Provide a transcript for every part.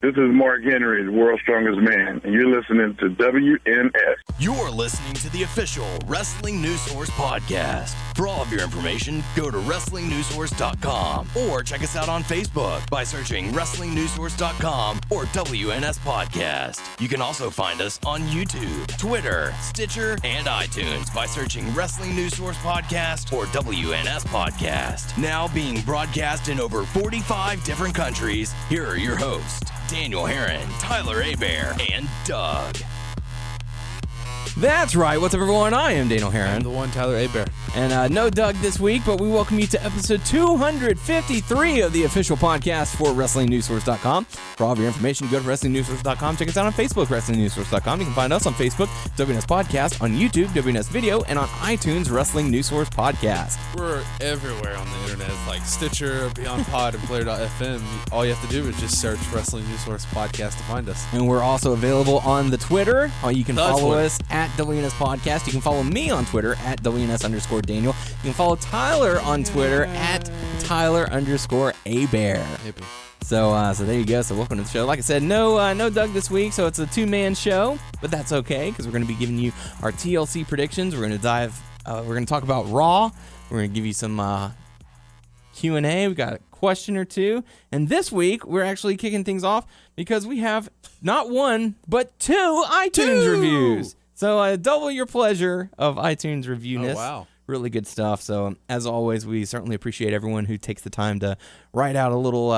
This is Mark Henry, the world's strongest man, and you're listening to WNS. You're listening to the official Wrestling News Source podcast. For all of your information, go to WrestlingNewsSource.com or check us out on Facebook by searching WrestlingNewsSource.com or WNS Podcast. You can also find us on YouTube, Twitter, Stitcher, and iTunes by searching Wrestling News Source Podcast or WNS Podcast. Now being broadcast in over 45 different countries, here are your hosts, Daniel Herron, Tyler Abear, and Doug. That's right. What's up, everyone? I am Daniel Herron. I'm the one, Tyler Abear. And no Doug this week, but we welcome you to episode 253 of the official podcast for WrestlingNewsSource.com. For all of your information, go to WrestlingNewsSource.com. Check us out on Facebook, WrestlingNewsSource.com. You can find us on Facebook, WNS Podcast, on YouTube, WNS Video, and on iTunes, Wrestling News Source Podcast. We're everywhere on the internet, like Stitcher, Beyond Pod, and Player.fm. All you have to do is just search Wrestling News Source Podcast to find us. And we're also available on the Twitter. You can follow us at WNS Podcast. You can follow me on Twitter at WNS_Daniel. You can follow Tyler on Twitter at Tyler_Abear. So there you go. So welcome to the show. Like I said, no Doug this week, so it's a two-man show, but that's okay because we're going to be giving you our TLC predictions. We're going to we're going to talk about Raw. We're going to give you some Q&A. We got a question or two, and this week we're actually kicking things off because we have not one but two iTunes reviews. So double your pleasure of iTunes reviewness. Oh, wow. Really good stuff. So as always, we certainly appreciate everyone who takes the time to write out a little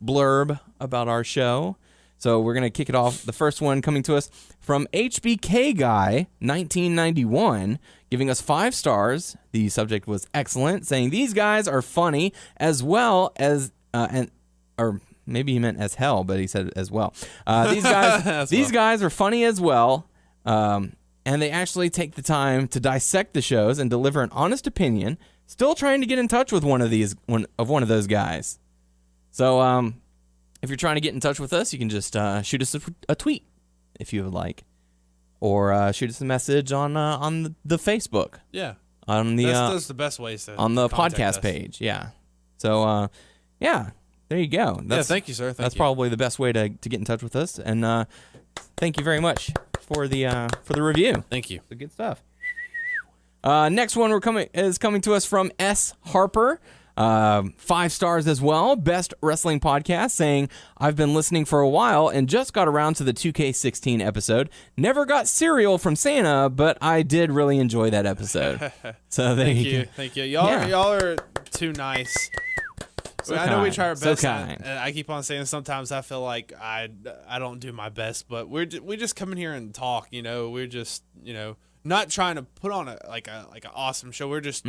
blurb about our show. So we're going to kick it off. The first one coming to us from HBK Guy 1991, giving us 5 stars. The subject was excellent, saying these guys are funny as well as or maybe he meant as hell, but he said as well. These guys are funny as well. And they actually take the time to dissect the shows and deliver an honest opinion. Still trying to get in touch with one of those guys. So, if you're trying to get in touch with us, you can just shoot us a tweet if you would like, or shoot us a message on the Facebook. Yeah, that's the best ways to on the podcast us. Page. Yeah. So, yeah, there you go. Thank you, sir. That's probably the best way to get in touch with us. And thank you very much for the review. Thank you. Good stuff. Next one is coming to us from S. Harper. 5 stars as well. Best wrestling podcast, saying, I've been listening for a while and just got around to the 2K16 episode. Never got cereal from Santa, but I did really enjoy that episode. So there you go. Thank you. Y'all are too nice. So I know we try our best. So kind. And I keep on saying sometimes I feel like I don't do my best, but we just come in here and talk. We're just not trying to put on an awesome show. We're just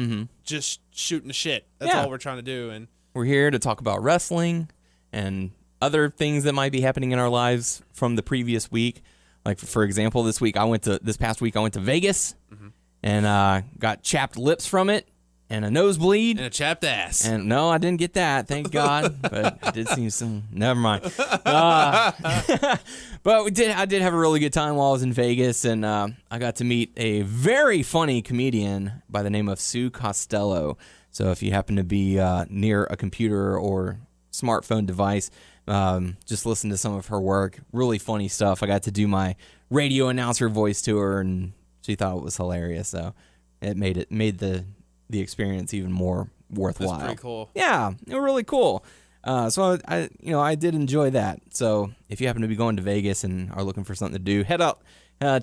shooting the shit. That's all we're trying to do. And we're here to talk about wrestling and other things that might be happening in our lives from the previous week. Like for example, this past week I went to Vegas and got chapped lips from it. And a nosebleed. And a chapped ass. And no, I didn't get that, thank God. But I did see some. Never mind. But I did have a really good time while I was in Vegas, and I got to meet a very funny comedian by the name of Sue Costello. So if you happen to be near a computer or smartphone device, just listen to some of her work. Really funny stuff. I got to do my radio announcer voice to her, and she thought it was hilarious. So it made the experience even more worthwhile. That's pretty cool. Yeah, it was really cool. So I did enjoy that. So if you happen to be going to Vegas and are looking for something to do, head out,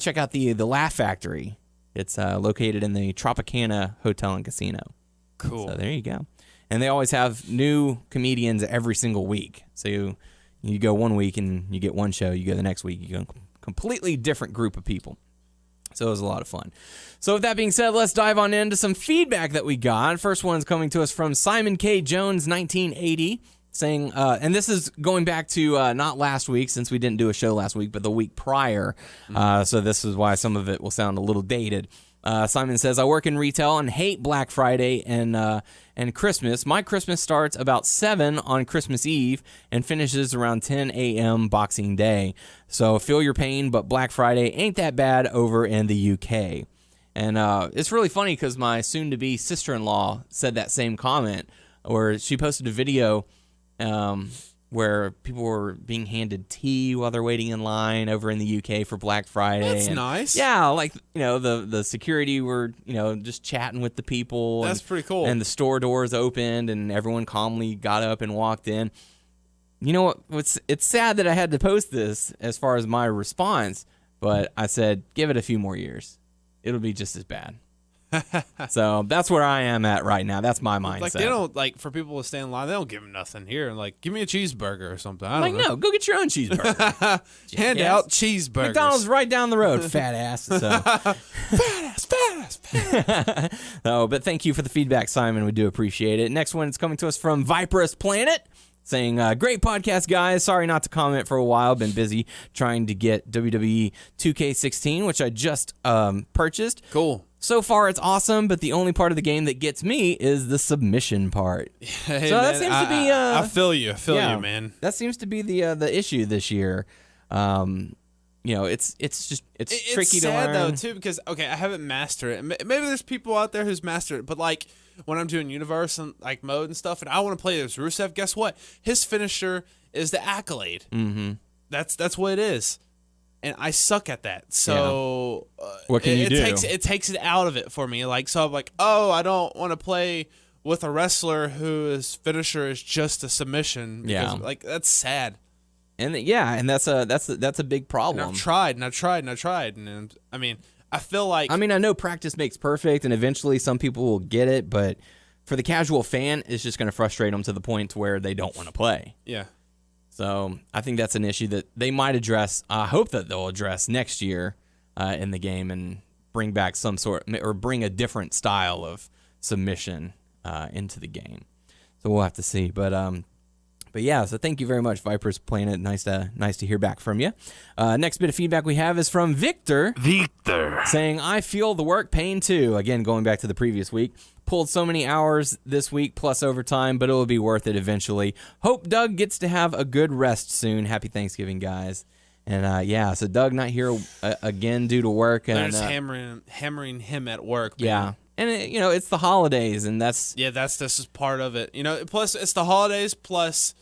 check out the Laugh Factory. It's located in the Tropicana Hotel and Casino. Cool. So there you go. And they always have new comedians every single week. So you go one week and you get one show. You go the next week, you get a completely different group of people. So it was a lot of fun. So with that being said, let's dive on into some feedback that we got. First one's coming to us from Simon K. Jones, 1980, saying, and this is going back to not last week, since we didn't do a show last week, but the week prior. So this is why some of it will sound a little dated. Simon says, I work in retail and hate Black Friday and Christmas. My Christmas starts about 7 on Christmas Eve and finishes around 10 a.m. Boxing Day. So feel your pain, but Black Friday ain't that bad over in the UK. And it's really funny because my soon-to-be sister-in-law said that same comment, where she posted a video where people were being handed tea while they're waiting in line over in the UK for Black Friday. That's nice. Yeah, like, the security were, just chatting with the people. That's pretty cool. And the store doors opened and everyone calmly got up and walked in. You know what? It's sad that I had to post this as far as my response, but I said, give it a few more years. It'll be just as bad. So that's where I am at right now. That's my mindset. Like, they don't, like, for people to stand in line, they don't give them nothing here. Like, give me a cheeseburger or something. I don't know. No, go get your own cheeseburger. Hand out cheeseburgers. McDonald's right down the road, fat ass. So. fat ass. No, but thank you for the feedback, Simon. We do appreciate it. Next one is coming to us from Viperous Planet, saying, great podcast, guys. Sorry not to comment for a while. Been busy trying to get WWE 2K16, which I just purchased. Cool. So far, it's awesome, but the only part of the game that gets me is the submission part. Hey, so man, that seems to be. I feel you. I feel you, man. That seems to be the issue this year. It's tricky to learn. It's sad though too, because I haven't mastered it. Maybe there's people out there who's mastered it, but like when I'm doing universe and like mode and stuff, and I want to play as Rusev, guess what? His finisher is the accolade. Mm-hmm. That's what it is. And I suck at that, so what can you do? It takes it out of it for me. Like, so I'm like, I don't want to play with a wrestler whose finisher is just a submission. Because, like, that's sad. And that's a big problem. And I've tried, and I mean, I feel like I know practice makes perfect, and eventually some people will get it, but for the casual fan, it's just going to frustrate them to the point to where they don't want to play. Yeah. So I think that's an issue that they might address. I hope that they'll address next year in the game and bring back some sort, or bring a different style of submission into the game. So we'll have to see. But yeah, so thank you very much, Vipers Planet. Nice to hear back from you. Next bit of feedback we have is from Victor. Saying, I feel the work pain too. Again, going back to the previous week. Pulled so many hours this week plus overtime, but it will be worth it eventually. Hope Doug gets to have a good rest soon. Happy Thanksgiving, guys. And so Doug not here again due to work. They're and just hammering him at work. Man. Yeah. And it's the holidays, and that's this is part of it. Plus it's the holidays. Plus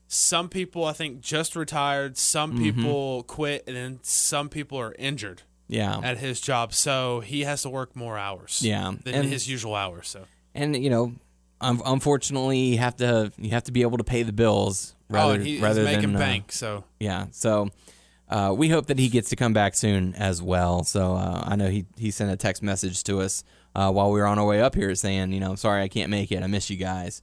some people I think just retired. Some people quit, and then some people are injured. Yeah. At his job, so he has to work more hours. Yeah. Than his usual hours. So. And unfortunately, you have to be able to pay the bills. He's making bank. So. Yeah. So. We hope that he gets to come back soon as well. So I know he sent a text message to us while we were on our way up here saying, I'm sorry I can't make it. I miss you guys.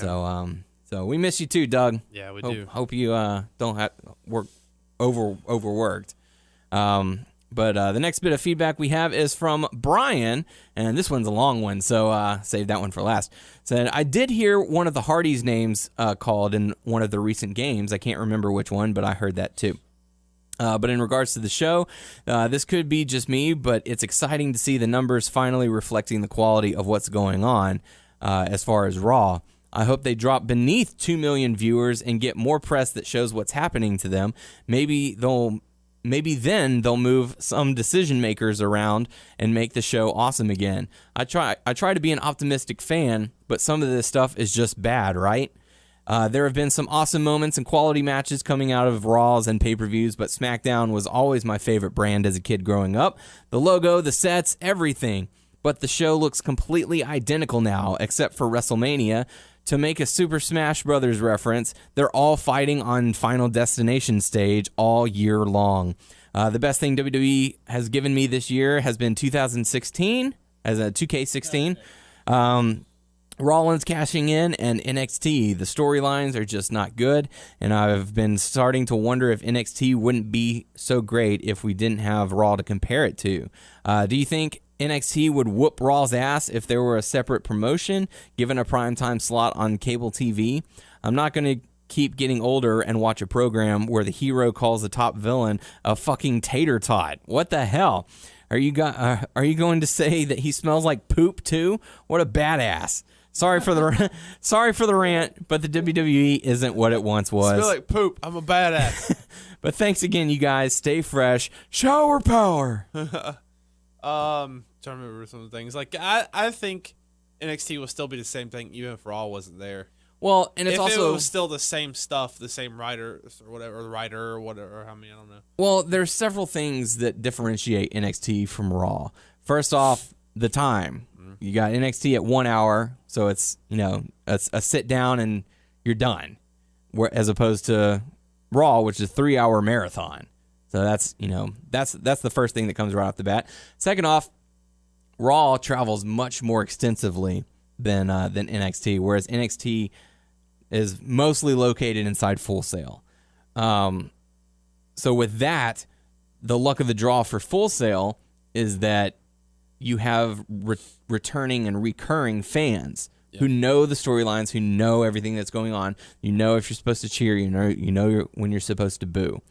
Yeah. So we miss you too, Doug. Yeah, we do. Hope you don't have work overworked. But the next bit of feedback we have is from Brian, and this one's a long one, so save that one for last. Said, I did hear one of the Hardys' names called in one of the recent games. I can't remember which one, but I heard that too. But in regards to the show, this could be just me, but it's exciting to see the numbers finally reflecting the quality of what's going on as far as Raw. I hope they drop beneath 2 million viewers and get more press that shows what's happening to them. Maybe then they'll move some decision makers around and make the show awesome again. I try to be an optimistic fan, but some of this stuff is just bad, right? There have been some awesome moments and quality matches coming out of Raws and pay-per-views, but SmackDown was always my favorite brand as a kid growing up. The logo, the sets, everything. But the show looks completely identical now, except for WrestleMania. To make a Super Smash Brothers reference, they're all fighting on Final Destination stage all year long. The best thing WWE has given me this year has been 2016, as a 2K16. Rollins cashing in, and NXT. The storylines are just not good, and I've been starting to wonder if NXT wouldn't be so great if we didn't have Raw to compare it to. Do you think NXT would whoop Raw's ass if there were a separate promotion, given a primetime slot on cable TV? I'm not going to keep getting older and watch a program where the hero calls the top villain a fucking tater tot. What the hell? Are you going to say that he smells like poop too? What a badass. Sorry for the rant, but the WWE isn't what it once was. I feel like poop. I'm a badass. But thanks again, you guys. Stay fresh. Shower power. Trying to remember some of the things. Like I think NXT will still be the same thing even if Raw wasn't there. Well, and it's if also it was still the same stuff, the same writers or whatever, the writer or whatever. I don't know. well, there's several things that differentiate NXT from Raw. First off, the time. You got NXT at 1 hour, so it's a sit down and you're done. As opposed to Raw, which is a 3-hour marathon. So that's the first thing that comes right off the bat. Second off, Raw travels much more extensively than NXT, whereas NXT is mostly located inside Full Sail. So with that, the luck of the draw for Full Sail is that you have returning and recurring fans who know the storylines, who know everything that's going on. You know if you're supposed to cheer, you know when you're supposed to boo.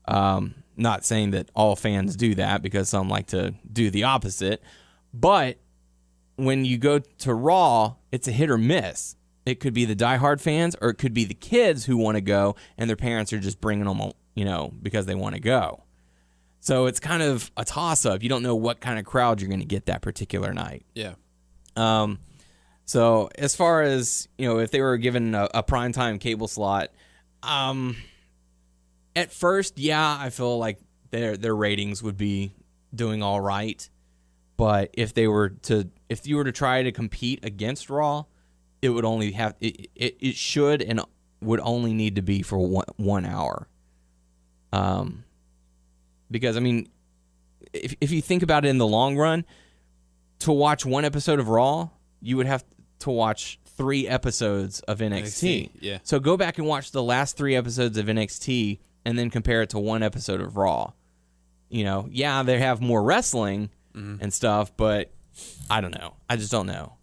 Not saying that all fans do that, because some like to do the opposite. But when you go to Raw, it's a hit or miss. It could be the diehard fans, or it could be the kids who want to go, and their parents are just bringing them, because they want to go. So it's kind of a toss-up. You don't know what kind of crowd you're going to get that particular night. Yeah. So as far as, if they were given a primetime cable slot, at first, I feel like their ratings would be doing all right. But if you were to try to compete against Raw, it would only have it should and would only need to be for 1 hour. Because if you think about it in the long run, to watch one episode of Raw, you would have to watch 3 episodes of NXT. Yeah. So go back and watch the last 3 episodes of NXT and then compare it to 1 episode of Raw. They have more wrestling and stuff, but I don't know. I just don't know.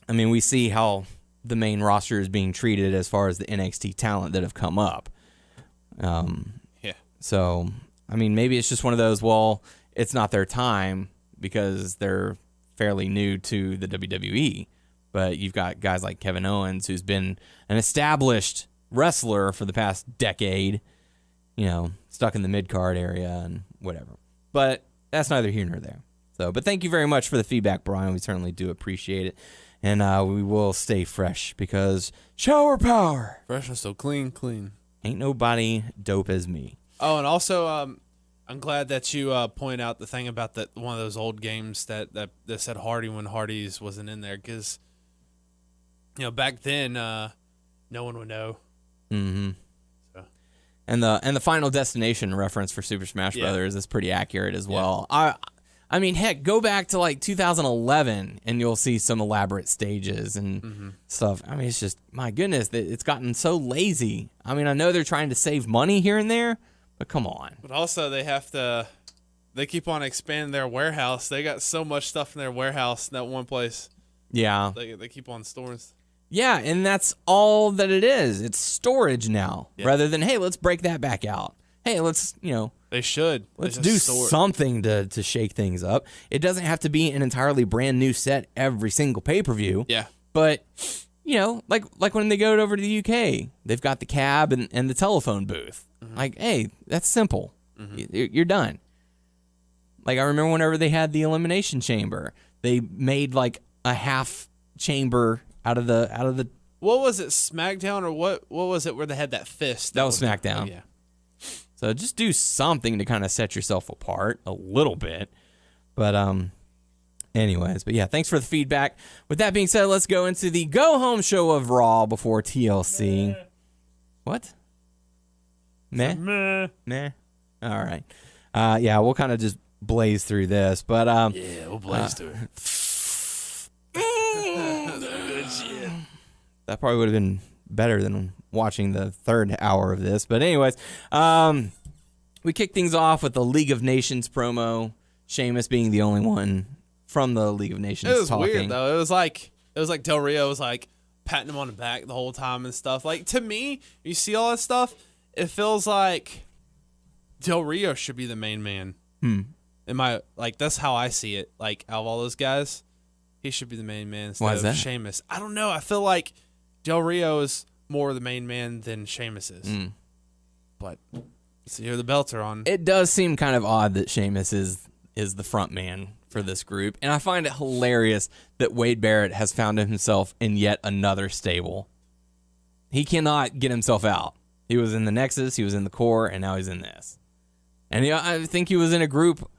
We see how the main roster is being treated as far as the NXT talent that have come up. So, maybe it's just one of those, it's not their time because they're fairly new to the WWE. But you've got guys like Kevin Owens, who's been an established wrestler for the past decade, stuck in the mid-card area and whatever. But that's neither here nor there. So, but thank you very much for the feedback, Brian. We certainly do appreciate it. And we will stay fresh because shower power. Fresh and so clean. Ain't nobody dope as me. Oh, and also, I'm glad that you point out the thing about that one of those old games that said Hardy when Hardy's wasn't in there, because back then no one would know. Mm-hmm. So. And the Final Destination reference for Super Smash Brothers is pretty accurate as well. Heck, go back to like 2011 and you'll see some elaborate stages and stuff. It's just, my goodness, it's gotten so lazy. I know they're trying to save money here and there, but come on. But also they keep on expanding their warehouse. They got so much stuff in their warehouse in that one place. Yeah. They keep on storing. Yeah, and that's all that it is. It's storage now, rather than, hey, let's break that back out. Hey, let's, They should. Let's do something to shake things up. It doesn't have to be an entirely brand new set every single pay-per-view. Yeah. But, like when they go over to the UK, they've got the cab and the telephone booth. Like, hey, that's simple. You're done. Like, I remember whenever they had the Elimination Chamber, they made like a half chamber out of the. What was it, SmackDown, or what was it where they had that fist? That was SmackDown. Oh, yeah. So just do something to kind of set yourself apart a little bit. But anyways, but yeah, thanks for the feedback. With that being said, let's go into the go-home show of Raw before TLC. Meh. What? Meh? Meh. All right. We'll kind of just blaze through this, but we'll blaze through it. Good shit. That probably would have been better than watching the third hour of this. But anyways, we kick things off with the League of Nations promo. Sheamus being the only one from the League of Nations. It was talking. weird though. It was like Del Rio was like patting him on the back the whole time and stuff. Like, to me, you see all that stuff, it feels like Del Rio should be the main man. That's how I see it. Like, out of all those guys, he should be the main man instead of Sheamus. I don't know. I feel like Del Rio is more the main man than Sheamus is. But see here the belts are on. It does seem kind of odd that Sheamus is the front man for this group, and I find it hilarious that Wade Barrett has found himself in yet another stable. He cannot get himself out. He was in the Nexus, he was in the Core, and now he's in this. And I think he was in a group.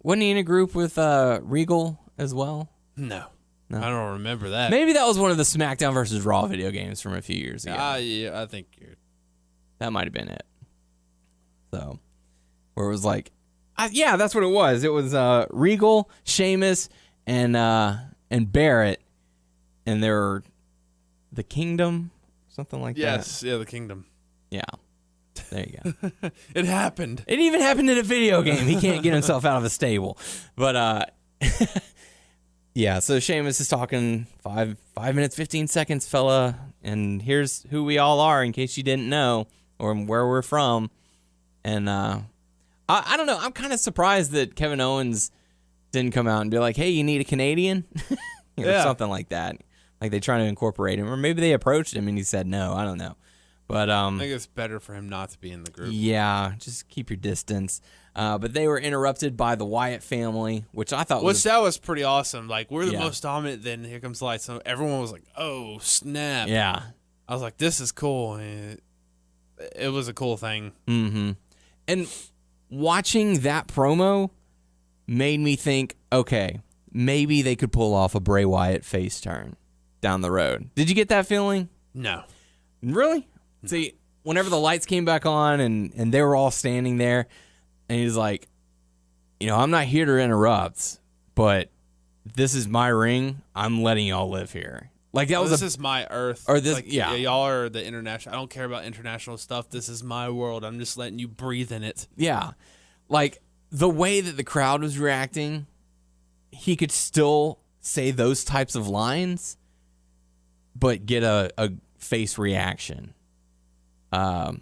Wasn't he in a group with Regal as well? No. I don't remember that. Maybe that was one of the SmackDown versus Raw video games from a few years ago. Yeah, I think that might have been it. So, where it was like, yeah, that's what it was. It was Regal, Sheamus, and Barrett, and they were the Kingdom, something like that. Yes, yeah, the Kingdom. Yeah. There you go. It happened. It even happened in a video game. He can't get himself out of a stable. But, yeah, so Sheamus is talking 5 minutes, 15 seconds, fella, and here's who we all are in case you didn't know or where we're from. And I don't know. I'm kind of surprised that Kevin Owens didn't come out and be like, hey, you need a Canadian? Or something like that. Like they trying to incorporate him. Or maybe they approached him and he said no. I don't know. But I think it's better for him not to be in the group. Yeah, just keep your distance. But they were interrupted by the Wyatt family, which I thought that was pretty awesome. Like, we're the most dominant, then here comes the light. So everyone was like, oh, snap. Yeah. I was like, this is cool. And it was a cool thing. Mm-hmm. And watching that promo made me think, okay, maybe they could pull off a Bray Wyatt face turn down the road. Did you get that feeling? No. Really? See, whenever the lights came back on and they were all standing there, and he's like, I'm not here to interrupt, but this is my ring. I'm letting y'all live here. Like this is my earth. Or this, like, y'all are the international. I don't care about international stuff. This is my world. I'm just letting you breathe in it. Yeah, like the way that the crowd was reacting, he could still say those types of lines, but get a face reaction. So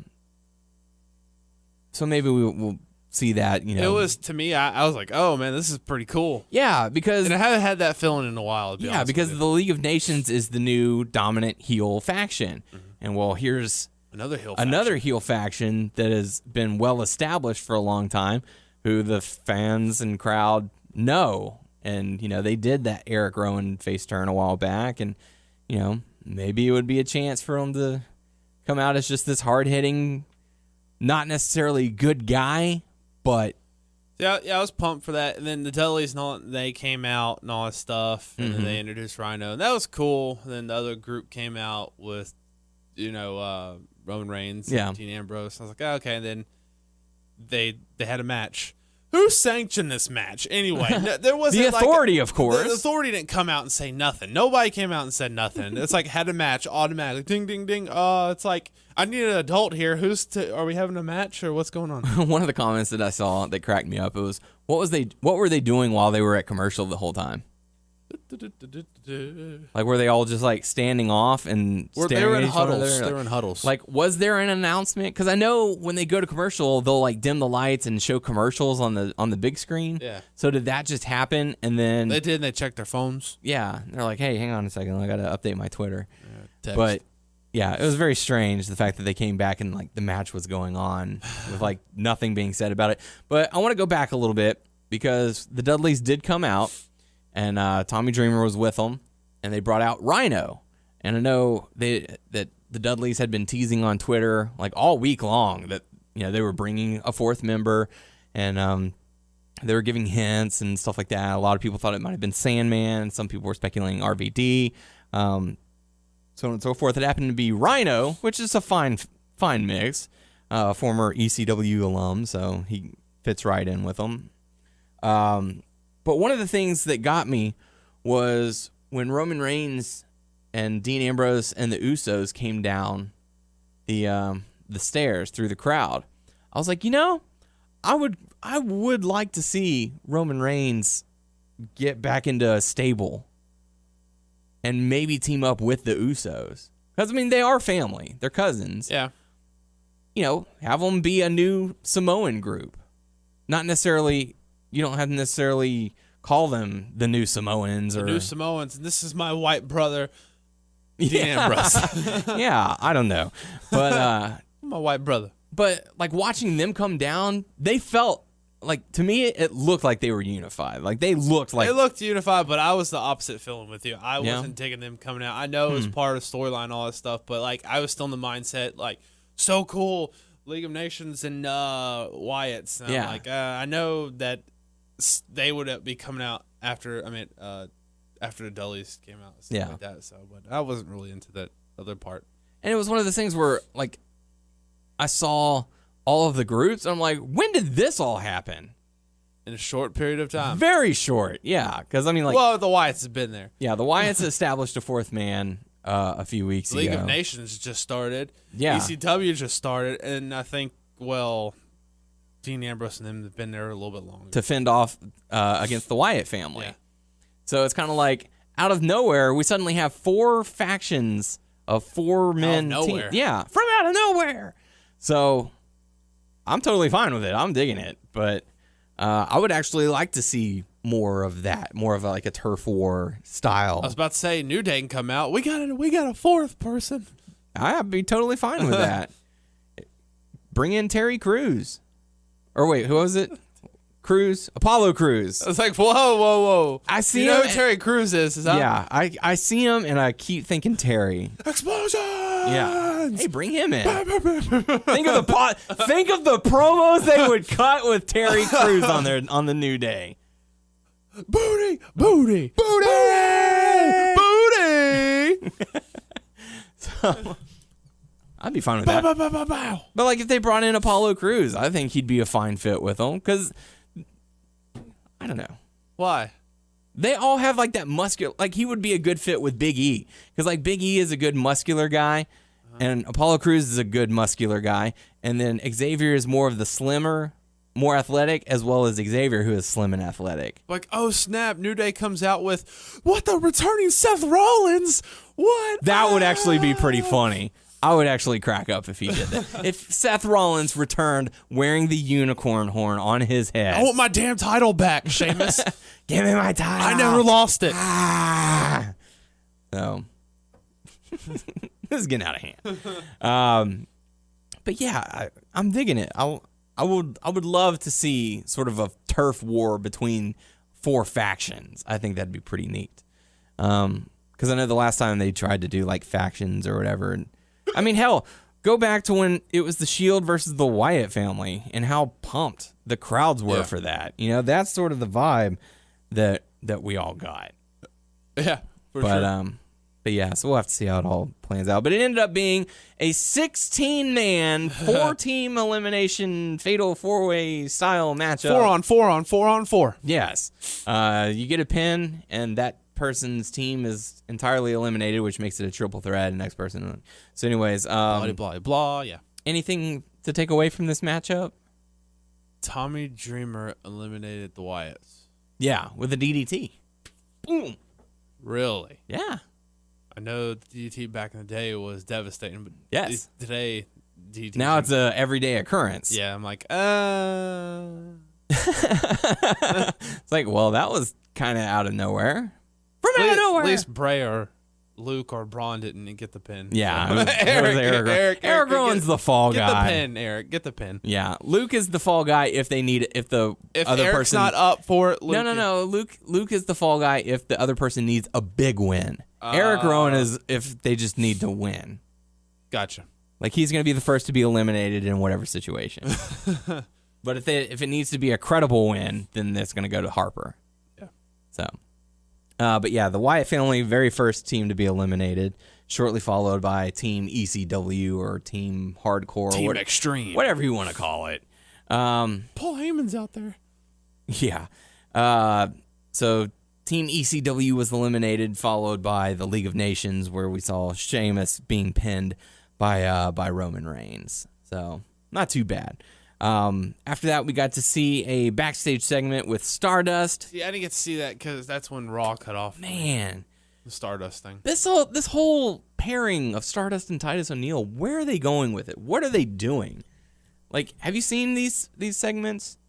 maybe we'll see that, It was, to me, I was like, oh, man, this is pretty cool. Yeah, because... And I haven't had that feeling in a while, because the League of Nations is the new dominant heel faction. Mm-hmm. And, well, here's... Another heel faction that has been well established for a long time, who the fans and crowd know. And, they did that Eric Rowan face turn a while back. And, maybe it would be a chance for him to come out as just this hard-hitting, not necessarily good guy, but... Yeah, I was pumped for that. And then the Dudleys, they came out and all that stuff, and then they introduced Rhino. And that was cool. And then the other group came out with, Roman Reigns and Dean Ambrose. I was like, oh, okay. And then they had a match. Who sanctioned this match anyway? There wasn't the authority, of course. The authority didn't come out and say nothing. Nobody came out and said nothing. It's like had a match automatically. Ding, ding, ding. It's like I need an adult here. Are we having a match or what's going on? One of the comments that I saw that cracked me up, it was, what were they doing while they were at commercial the whole time? Like, were they all just like standing off and staring at each other? They were in huddles. Like, was there an announcement? Because I know when they go to commercial, they'll like dim the lights and show commercials on the big screen. Yeah. So did that just happen? And then they did. And they checked their phones. Yeah. They're like, hey, hang on a second, I got to update my Twitter. Text. But yeah, it was very strange the fact that they came back and like the match was going on with like nothing being said about it. But I want to go back a little bit because the Dudleys did come out. And Tommy Dreamer was with them, and they brought out Rhino. And I know that the Dudleys had been teasing on Twitter like all week long that they were bringing a fourth member, and they were giving hints and stuff like that. A lot of people thought it might have been Sandman. Some people were speculating RVD, so on and so forth. It happened to be Rhino, which is a fine mix. Former ECW alum, so he fits right in with them. But one of the things that got me was when Roman Reigns and Dean Ambrose and the Usos came down the stairs through the crowd. I was like, I would like to see Roman Reigns get back into a stable and maybe team up with the Usos. Because, they are family. They're cousins. Yeah. Have them be a new Samoan group. Not necessarily... You don't have to necessarily call them the new Samoans or... The new Samoans. This is my white brother, Dean Ambrose. Yeah, I don't know. But... my white brother. But, like, watching them come down, they felt like to me, it looked like they were unified. Like they looked like It looked unified, but I was the opposite feeling with you. I Yeah. wasn't digging them coming out. I know it was part of the storyline, all that stuff, but like I was still in the mindset like so cool, League of Nations and Wyatt's. And Yeah. I'm like I know that they would be coming out after. After the Dudleys came out, and stuff like that. So, but I wasn't really into that other part. And it was one of those things where, like, I saw all of the groups, and I'm like, when did this all happen? In a short period of time. Very short, yeah. Because, I mean, like... Well, the Wyatts have been there. Yeah, the Wyatts established a fourth man a few weeks League ago. of Nations just started. Yeah. ECW just started. And I think, well, Dean Ambrose and them have been there a little bit longer. To fend off against the Wyatt family. Yeah. So it's kind of like, out of nowhere, we suddenly have 4 factions of 4 men. Out of nowhere. Yeah, from out of nowhere. So I'm totally fine with it. I'm digging it. But I would actually like to see more of that, more of like a turf war style. I was about to say, New Day can come out. We got a fourth person. I'd be totally fine with that. Bring in Terry Crews. Or wait, who was it? Cruz? Apollo Crews. I was like, whoa. I see you know him who Terry Crews is? Yeah, I see him and I keep thinking Terry. Explosions! Yeah. Hey, bring him in. Think of the promos they would cut with Terry Crews on the New Day. Booty! So I'd be fine with that. But like if they brought in Apollo Crews, I think he'd be a fine fit with them because I don't know. Why? They all have like that muscular, like he would be a good fit with Big E because like Big E is a good muscular guy and Apollo Crews is a good muscular guy. And then Xavier is more of the slimmer, more athletic, as well as Xavier who is slim and athletic. Like, oh snap, New Day comes out with, what, the returning Seth Rollins? What? That would actually be pretty funny. I would actually crack up if he did that. If Seth Rollins returned wearing the unicorn horn on his head. I want my damn title back, Sheamus. Give me my title. I never lost it. So, this is getting out of hand. But yeah, I'm digging it. I would love to see sort of a turf war between 4 factions. I think that'd be pretty neat. Because I know the last time they tried to do like factions or whatever, and I mean, hell, go back to when it was the Shield versus the Wyatt family and how pumped the crowds were for that. You know, that's sort of the vibe that we all got. Yeah, for sure. But yeah, so we'll have to see how it all plans out. But it ended up being a 16-man, 4-team elimination, fatal 4-way style matchup. 4 on 4. Yes. You get a pin, and that person's team is entirely eliminated, which makes it a triple threat, and next person. So anyways, blah, yeah. Anything to take away from this matchup? Tommy Dreamer eliminated the Wyatts. Yeah, with a DDT. Boom. Really? Yeah. I know DDT back in the day was devastating, but Yes. Today, DDT... Now it's a everyday occurrence. Yeah, I'm like, It's like, well, that was kind of out of nowhere. From out of nowhere. At least Bray or Luke or Braun didn't get the pin. Yeah. So. Eric Rowan's the fall get guy. Get the pin, Eric. Get the pin. Yeah. Luke is the fall guy if they need it. If the other Eric's person not up for it, Luke No. Luke is the fall guy if the other person needs a big win. Eric Rowan is if they just need to win. Gotcha. Like he's going to be the first to be eliminated in whatever situation. But if it needs to be a credible win, then it's going to go to Harper. Yeah. So, but yeah, the Wyatt family, very first team to be eliminated, shortly followed by Team ECW or Team Hardcore, Team Extreme, whatever you want to call it. Paul Heyman's out there. Yeah. So Team ECW was eliminated, followed by the League of Nations, where we saw Sheamus being pinned by Roman Reigns. So not too bad. After that, we got to see a backstage segment with Stardust. Yeah, I didn't get to see that because that's when Raw cut off. Man, the Stardust thing. This whole pairing of Stardust and Titus O'Neil, where are they going with it? What are they doing? Like, have you seen these segments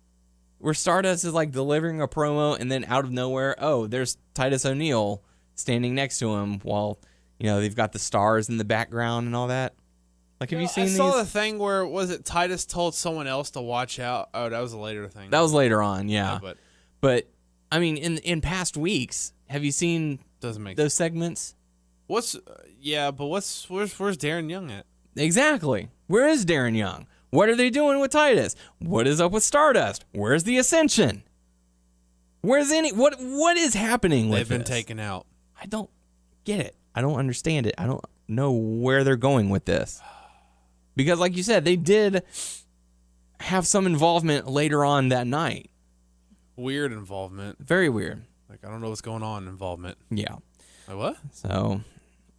where Stardust is like delivering a promo and then out of nowhere, oh, there's Titus O'Neil standing next to him while, you know, they've got the stars in the background and all that? Like, have you seen I these? saw the thing where, was it Titus told someone else to watch out? Oh, that was a later thing. That was later on, yeah. But I mean, in past weeks, have you seen doesn't make those segments? where's Darren Young at? Exactly. Where is Darren Young? What are they doing with Titus? What is up with Stardust? Where's the Ascension? What is happening with They've been this? taken out. I don't get it. I don't understand it. I don't know where they're going with this. Because like you said, they did have some involvement later on that night. Weird involvement. Very weird. Like, I don't know what's going on involvement. Yeah. Like, what? So,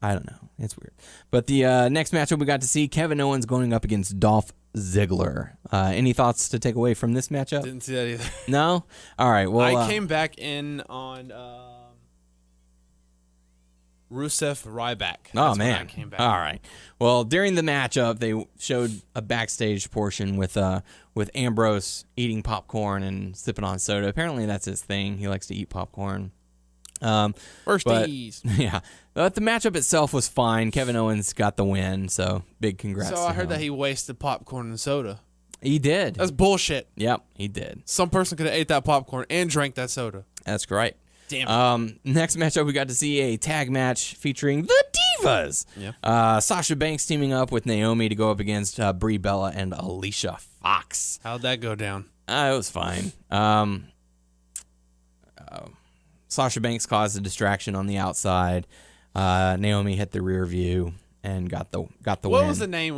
I don't know. It's weird. But the next matchup we got to see, Kevin Owens going up against Dolph Ziggler. Any thoughts to take away from this matchup? Didn't see that either. No? All right. Well, I came back in on Rusev Ryback. That's oh, when man. I came back. All right. Well, during the matchup, they showed a backstage portion with Ambrose eating popcorn and sipping on soda. Apparently, that's his thing. He likes to eat popcorn. Firsties. Yeah. But the matchup itself was fine. Kevin Owens got the win, so big congrats to So I heard him. that he wasted popcorn and soda. He did. That's bullshit. Yep, he did. Some person could have ate that popcorn and drank that soda. That's great. Damn it. Next matchup, we got to see a tag match featuring the Divas. Yeah. Sasha Banks teaming up with Naomi to go up against Brie Bella and Alicia Fox. How'd that go down? It was fine. Sasha Banks caused a distraction on the outside. Naomi hit the rear view and got the win. What was the name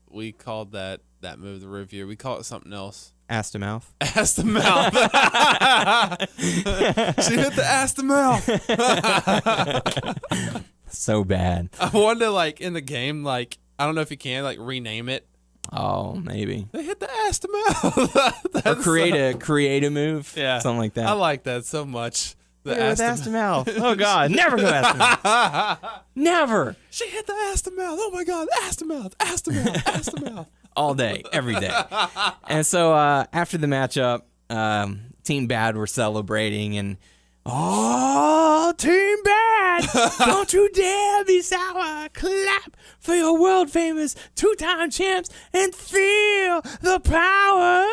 we called that move, the rear view? We call it something else. Ass to mouth. Ass to mouth. She hit the ass to mouth. So bad. I wonder, like, in the game, like, I don't know if you can, like, rename it. Oh, maybe. They hit the ass to mouth. Or create a move. Yeah. Something like that. I like that so much. The ass to mouth. Oh, God. Never go ass to mouth. Never. She hit the ass to mouth. Oh, my God. Ass to mouth. Ass to mouth. Ass to mouth. All day, every day. And so after the matchup, Team Bad were celebrating and, oh, Team Bad, don't you dare be sour. Clap for your world famous 2-time champs and feel the power.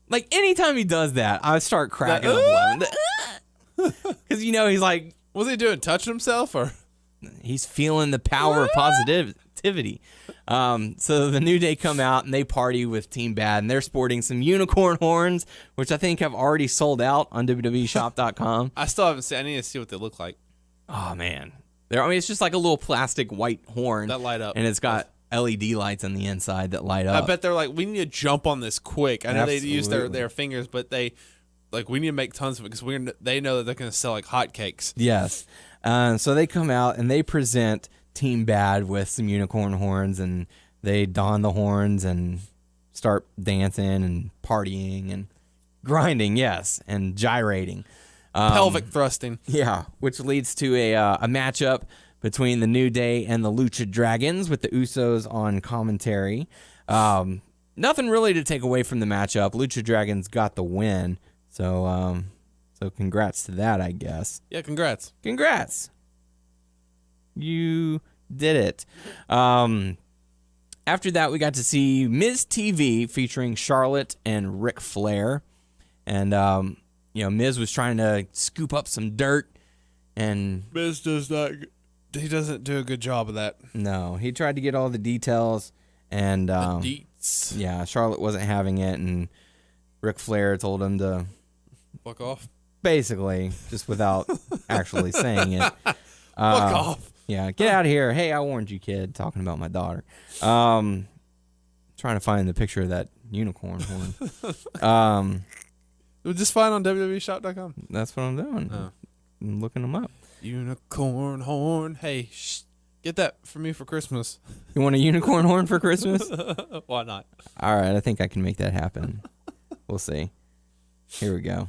Like, anytime he does that, I start cracking up laughing. Because, he's like... Was he doing touching himself or? He's feeling the power of positivity. So the New Day come out and they party with Team Bad, and they're sporting some unicorn horns, which I think have already sold out on WWEshop.com. I still haven't seen. I need to see what they look like. Oh man, it's just like a little plastic white horn That light up. and it's got LED lights on the inside that light up. I bet they're like, we need to jump on this quick. I know they use Absolutely. their fingers, but we need to make tons of it because they know that they're going to sell like hotcakes. Yes. So they come out and they present Team Bad with some unicorn horns, and they don the horns and start dancing and partying and grinding, yes, and gyrating. Pelvic thrusting. Yeah, which leads to a matchup between the New Day and the Lucha Dragons with the Usos on commentary. Nothing really to take away from the matchup. Lucha Dragons got the win, so congrats to that, I guess. Yeah, congrats. Congrats. You did it. After that, we got to see Miz TV featuring Charlotte and Ric Flair. And, Miz was trying to scoop up some dirt. And Miz he doesn't do a good job of that. no, he tried to get all the details. And, Deets. yeah, Charlotte wasn't having it. And Ric Flair told him to Fuck off. basically, just without actually saying it. Fuck off. Yeah, get out of here. Hey, I warned you, kid, talking about my daughter. Trying to find the picture of that unicorn horn. It was just fine on WWEshop.com. That's what I'm doing. Oh. I'm looking them up. Unicorn horn. Hey, get that for me for Christmas. You want a unicorn horn for Christmas? Why not? All right, I think I can make that happen. We'll see. Here we go.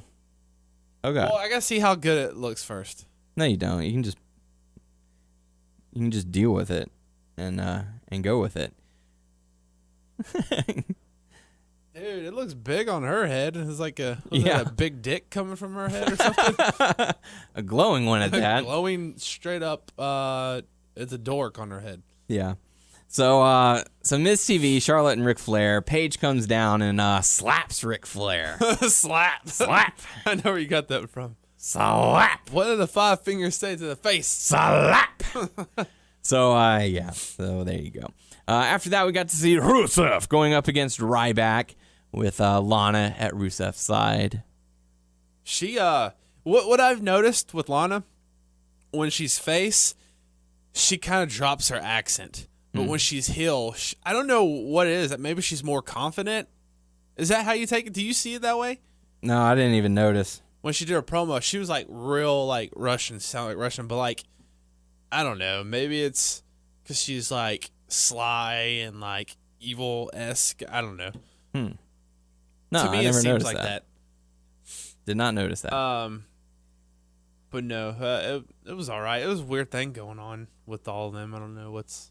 Oh, God. Well, I gotta see how good it looks first. No, you don't. You can just deal with it and go with it. Dude, it looks big on her head. It's like a big dick coming from her head or something. A glowing one at that. Glowing straight up. It's a dork on her head. Yeah. So Miz TV, Charlotte and Ric Flair, Paige comes down and slaps Ric Flair. Slap. I know where you got that from. Slap. What did the 5 fingers say to the face? Slap. So there you go. After that, we got to see Rusev going up against Ryback with Lana at Rusev's side. She, what I've noticed with Lana, when she's face, she kind of drops her accent. But when she's heel, I don't know what it is. That maybe she's more confident. Is that how you take it? Do you see it that way? No, I didn't even notice. When she did her promo, she was like real like Russian, sound like Russian, but like, I don't know. Maybe it's because she's like sly and like evil-esque. I don't know. No, to me, I never it seems noticed like that. Did not notice that. But no, it was all right. It was a weird thing going on with all of them. I don't know what's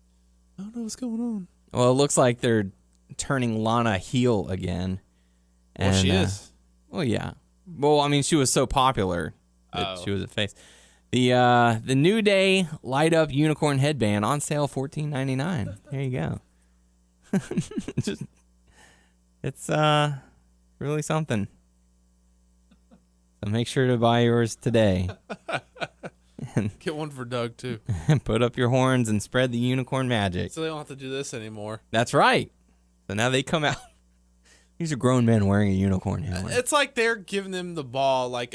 going on. Well, it looks like they're turning Lana heel again. Well, she is. Well, yeah. Well, I mean, she was so popular that she was a face. The New Day light up unicorn headband on sale, $14.99. There you go. It's really something. So make sure to buy yours today. Get one for Doug too. And put up your horns and spread the unicorn magic. So they don't have to do this anymore. That's right. So now they come out. These are grown men wearing a unicorn helmet. It's like they're giving them the ball, like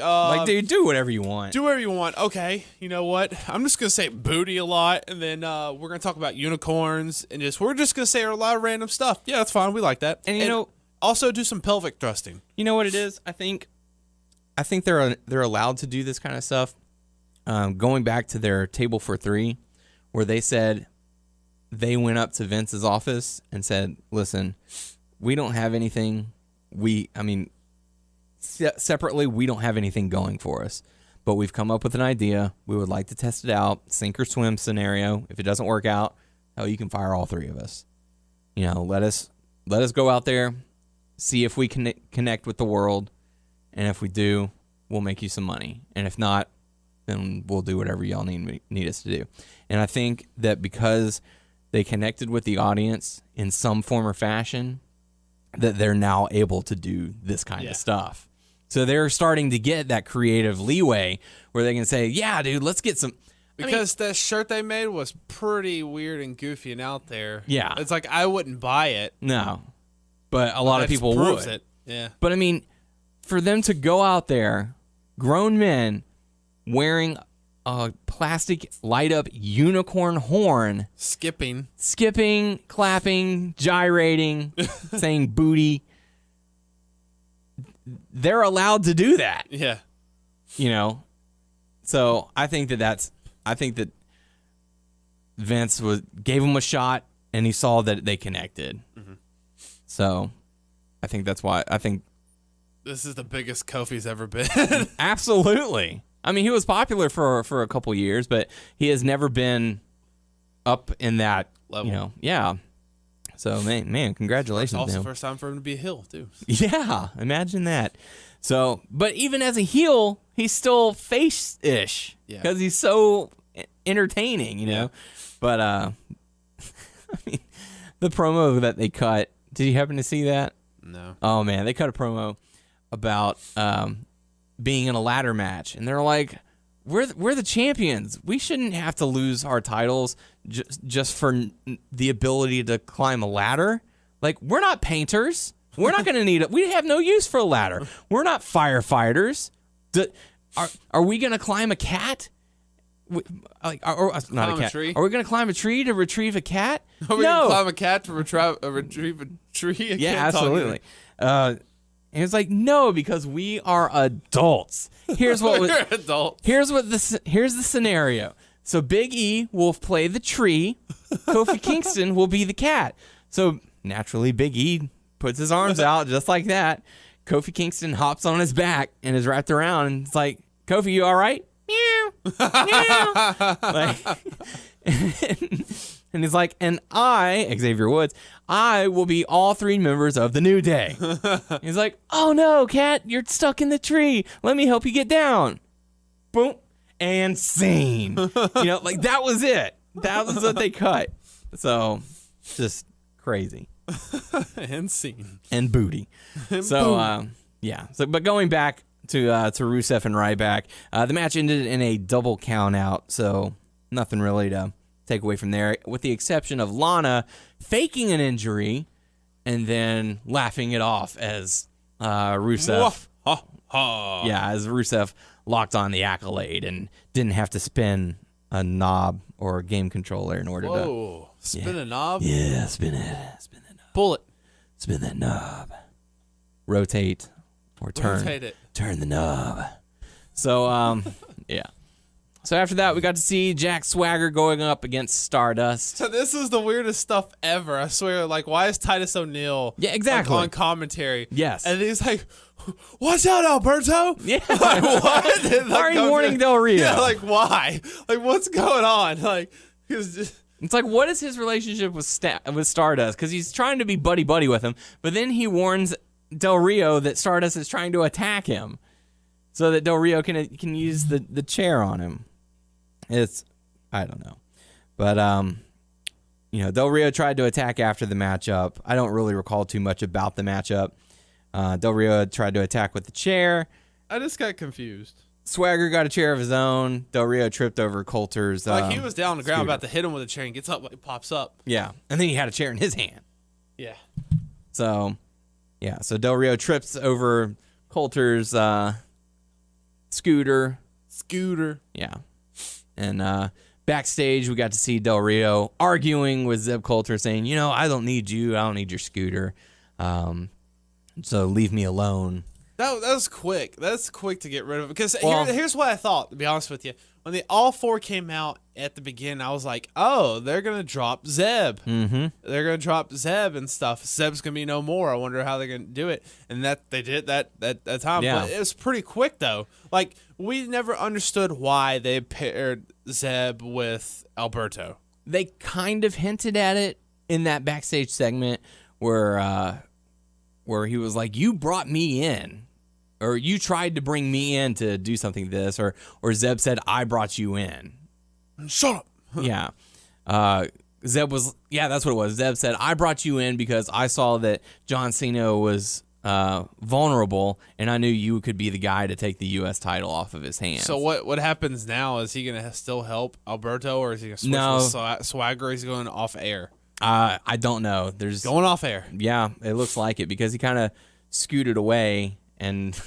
dude, do whatever you want. Do whatever you want. Okay, you know what? I'm just gonna say booty a lot, and then we're gonna talk about unicorns, and we're just gonna say a lot of random stuff. Yeah, that's fine. We like that. And you know, also do some pelvic thrusting. You know what it is? I think they're allowed to do this kind of stuff. Going back to their table for 3, where they said they went up to Vince's office and said, "Listen, we don't have anything. Separately, we don't have anything going for us. But we've come up with an idea. We would like to test it out. Sink or swim scenario. If it doesn't work out, hell, you can fire all 3 of us. You know, let us go out there, see if we can connect with the world, and if we do, we'll make you some money. And if not, then we'll do whatever y'all need us to do." And I think that because they connected with the audience in some form or fashion, that they're now able to do this kind of stuff. So they're starting to get that creative leeway where they can say, "Yeah, dude, let's get some." Because that shirt they made was pretty weird and goofy and out there. Yeah. It's like I wouldn't buy it. No. But a lot of people would. It. Yeah. But I mean, for them to go out there, grown men wearing a plastic light up unicorn horn, skipping, clapping, gyrating, saying booty, they're allowed to do that. Yeah. You know? So I think that Vince gave him a shot and he saw that they connected. Mm-hmm. So I think that's why this is the biggest Kofi's ever been. Absolutely. I mean, he was popular for a couple years, but he has never been up in that level. You know, yeah. So man, congratulations. It's also to him. the first time for him to be a heel too. Yeah, imagine that. So, but even as a heel, he's still face-ish because he's so entertaining, you know. But I mean, the promo that they cut. Did you happen to see that? No. Oh man, they cut a promo about being in a ladder match, and they're like, we're the champions. We shouldn't have to lose our titles just for the ability to climb a ladder. Like, we're not painters. We're not going to need it. We have no use for a ladder. We're not firefighters. Are we going to climb a cat? Not a cat. Tree? Are we going to climb a tree to retrieve a cat? Are we going to climb a cat to retrieve a tree? Yeah, absolutely. And it's like, no, because we are adults. Here's what we're adults. Here's the scenario. So Big E will play the tree. Kofi Kingston will be the cat. So naturally, Big E puts his arms out just like that. Kofi Kingston hops on his back and is wrapped around, and it's like, "Kofi, you all right?" Meow, meow. And he's like, "And I, Xavier Woods, I will be all 3 members of the New Day." He's like, "Oh no, cat, you're stuck in the tree. Let me help you get down." Boom. And scene. You know, like that was it. That was what they cut. So Just crazy. And scene. And booty. So, yeah. So, but going back to Rusev and Ryback, the match ended in a double count out, so nothing really to take away from there, with the exception of Lana faking an injury and then laughing it off as Rusev. Yeah, as Rusev locked on the accolade and didn't have to spin a knob or a game controller in order to spin a knob? Yeah, spin it. Spin that knob. Pull it. Spin that knob. Rotate or turn. Rotate it. Turn the knob. So, yeah. So after that, we got to see Jack Swagger going up against Stardust. So this is the weirdest stuff ever. I swear. Like, why is Titus O'Neil exactly on commentary? Yes. And he's like, watch out, Alberto. Yeah. Like, what? Why are you warning Del Rio? Yeah, like, why? Like, what's going on? Like, it's like, what is his relationship with Stardust? Because he's trying to be buddy-buddy with him, but then he warns Del Rio that Stardust is trying to attack him so that Del Rio can use the chair on him. I don't know. But, Del Rio tried to attack after the matchup. I don't really recall too much about the matchup. Del Rio tried to attack with the chair. I just got confused. Swagger got a chair of his own. Del Rio tripped over Coulter's like, he was down on the ground scooter. about to hit him with a chair and gets up, like, pops up. Yeah. And then he had a chair in his hand. Yeah. So, yeah. So Del Rio trips over Coulter's scooter. Yeah. And backstage, we got to see Del Rio arguing with Zeb Coulter, saying, I don't need you. I don't need your scooter. So leave me alone. That was quick. That's quick to get rid of. Because Well- here's what I thought, to be honest with you. When they all four came out at the beginning, I was like, oh, they're going to drop Zeb. Mm-hmm. They're going to drop Zeb and stuff. Zeb's going to be no more. I wonder how they're going to do it. And that they did that time. Yeah. But it was pretty quick, though. Like, we never understood why they paired Zeb with Alberto. They kind of hinted at it in that backstage segment where he was like, you brought me in. Or you tried to bring me in to do something this, or Zeb said, I brought you in. Shut up. Yeah. Zeb was, that's what it was. Zeb said, I brought you in because I saw that John Cena was vulnerable, and I knew you could be the guy to take the U.S. title off of his hands. So what happens now? Is he going to still help Alberto, or is he going to switch with Swagger, or is he going off air? I don't know. There's Going off air. Yeah, it looks like it because he kind of scooted away and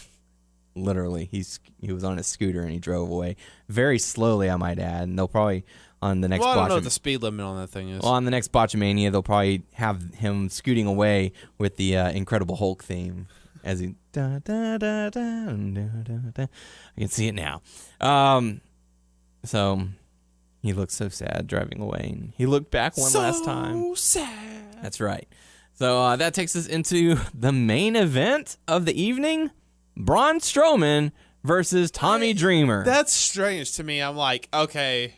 literally he was on his scooter and he drove away very slowly, I might add. And they'll probably on the next I don't know what the speed limit on that thing is. Well, on the next Botchamania, they'll probably have him scooting away with the Incredible Hulk theme as he da, da, da, da, da, da, da. I can see it now. So he looked so sad driving away, and he looked back one last time. So sad. That's right. So that takes us into the main event of the evening: Braun Strowman versus Tommy Dreamer. That's strange to me. I'm like, okay,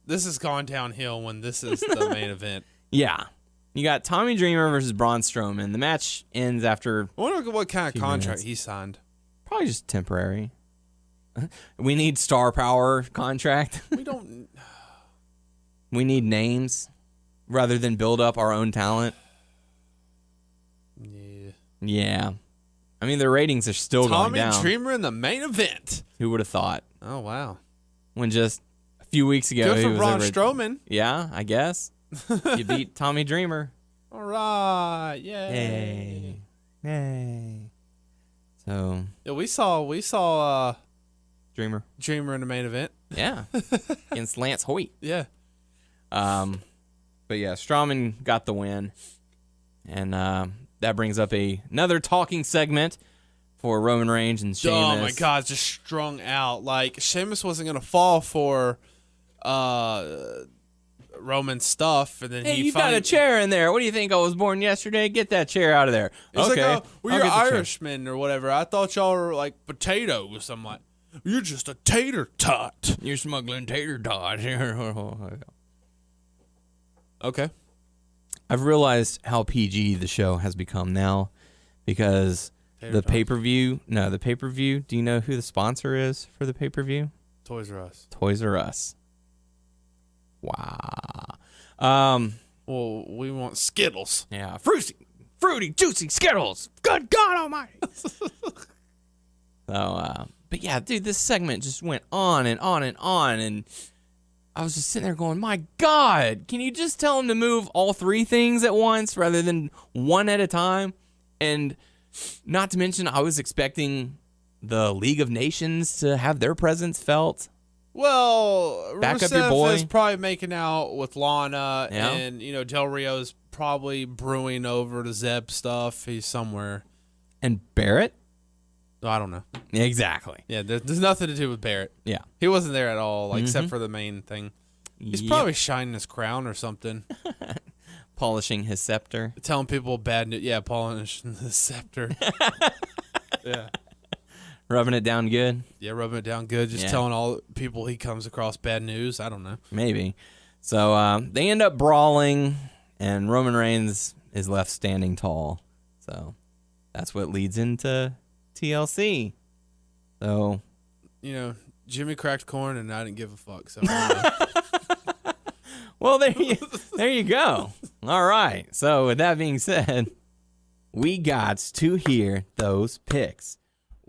this has gone downhill when this is the main event. Yeah. You got Tommy Dreamer versus Braun Strowman. The match ends after I wonder what kind of few contract minutes. he signed. probably just temporary. We need star power contract. We don't. We need names rather than build up our own talent. Yeah. Yeah. I mean, their ratings are still going down. Tommy Dreamer in the main event. Who would have thought? Oh, wow. When just a few weeks ago Good he for was Braun over. Strowman. Yeah, I guess. You beat Tommy Dreamer. All right. Yay. Yay. Yay. So, Yeah, we saw Dreamer. Dreamer in the main event. Yeah. Against Lance Hoyt. Yeah. But yeah, Strowman got the win. And that brings up another talking segment for Roman Reigns and Sheamus. Oh my God, just strung out. Like Sheamus wasn't gonna fall for Roman's stuff, and then Hey, he you finally, got a chair in there. What do you think? I was born yesterday. Get that chair out of there. He's Okay. like, oh, well, I'll you're get the chair. Irishmen or whatever. I thought y'all were like potatoes. I'm like, you're just a tater tot. You're smuggling tater tots. Okay. I've realized how PG the show has become now because Tater the tots. pay-per-view. No, the pay-per-view. Do you know who the sponsor is for the pay-per-view? Toys R Us. Toys R Us. Wow. Well, we want Skittles. Yeah, fruity, juicy Skittles. Good God Almighty. But yeah, dude, this segment just went on and on and on, and I was just sitting there going, my God, can you just tell him to move all three things at once rather than one at a time? And not to mention, I was expecting the League of Nations to have their presence felt. Well, Back up your boy. is probably making out with Lana, Yeah. and Del Rio's probably brewing over the Zeb stuff. He's somewhere. And Barrett? I don't know. Exactly. Yeah, there's nothing to do with Barrett. Yeah. He wasn't there at all, except for the main thing. He's Yep. probably shining his crown or something. Polishing his scepter. Telling people bad news. Yeah, polishing the scepter. Yeah. Rubbing it down good. Yeah, rubbing it down good. Just telling all people he comes across bad news. I don't know. Maybe. So they end up brawling, and Roman Reigns is left standing tall. So that's what leads into TLC. So, Jimmy cracked corn, and I didn't give a fuck. So, well, there you go. All right. So with that being said, we got to hear those picks.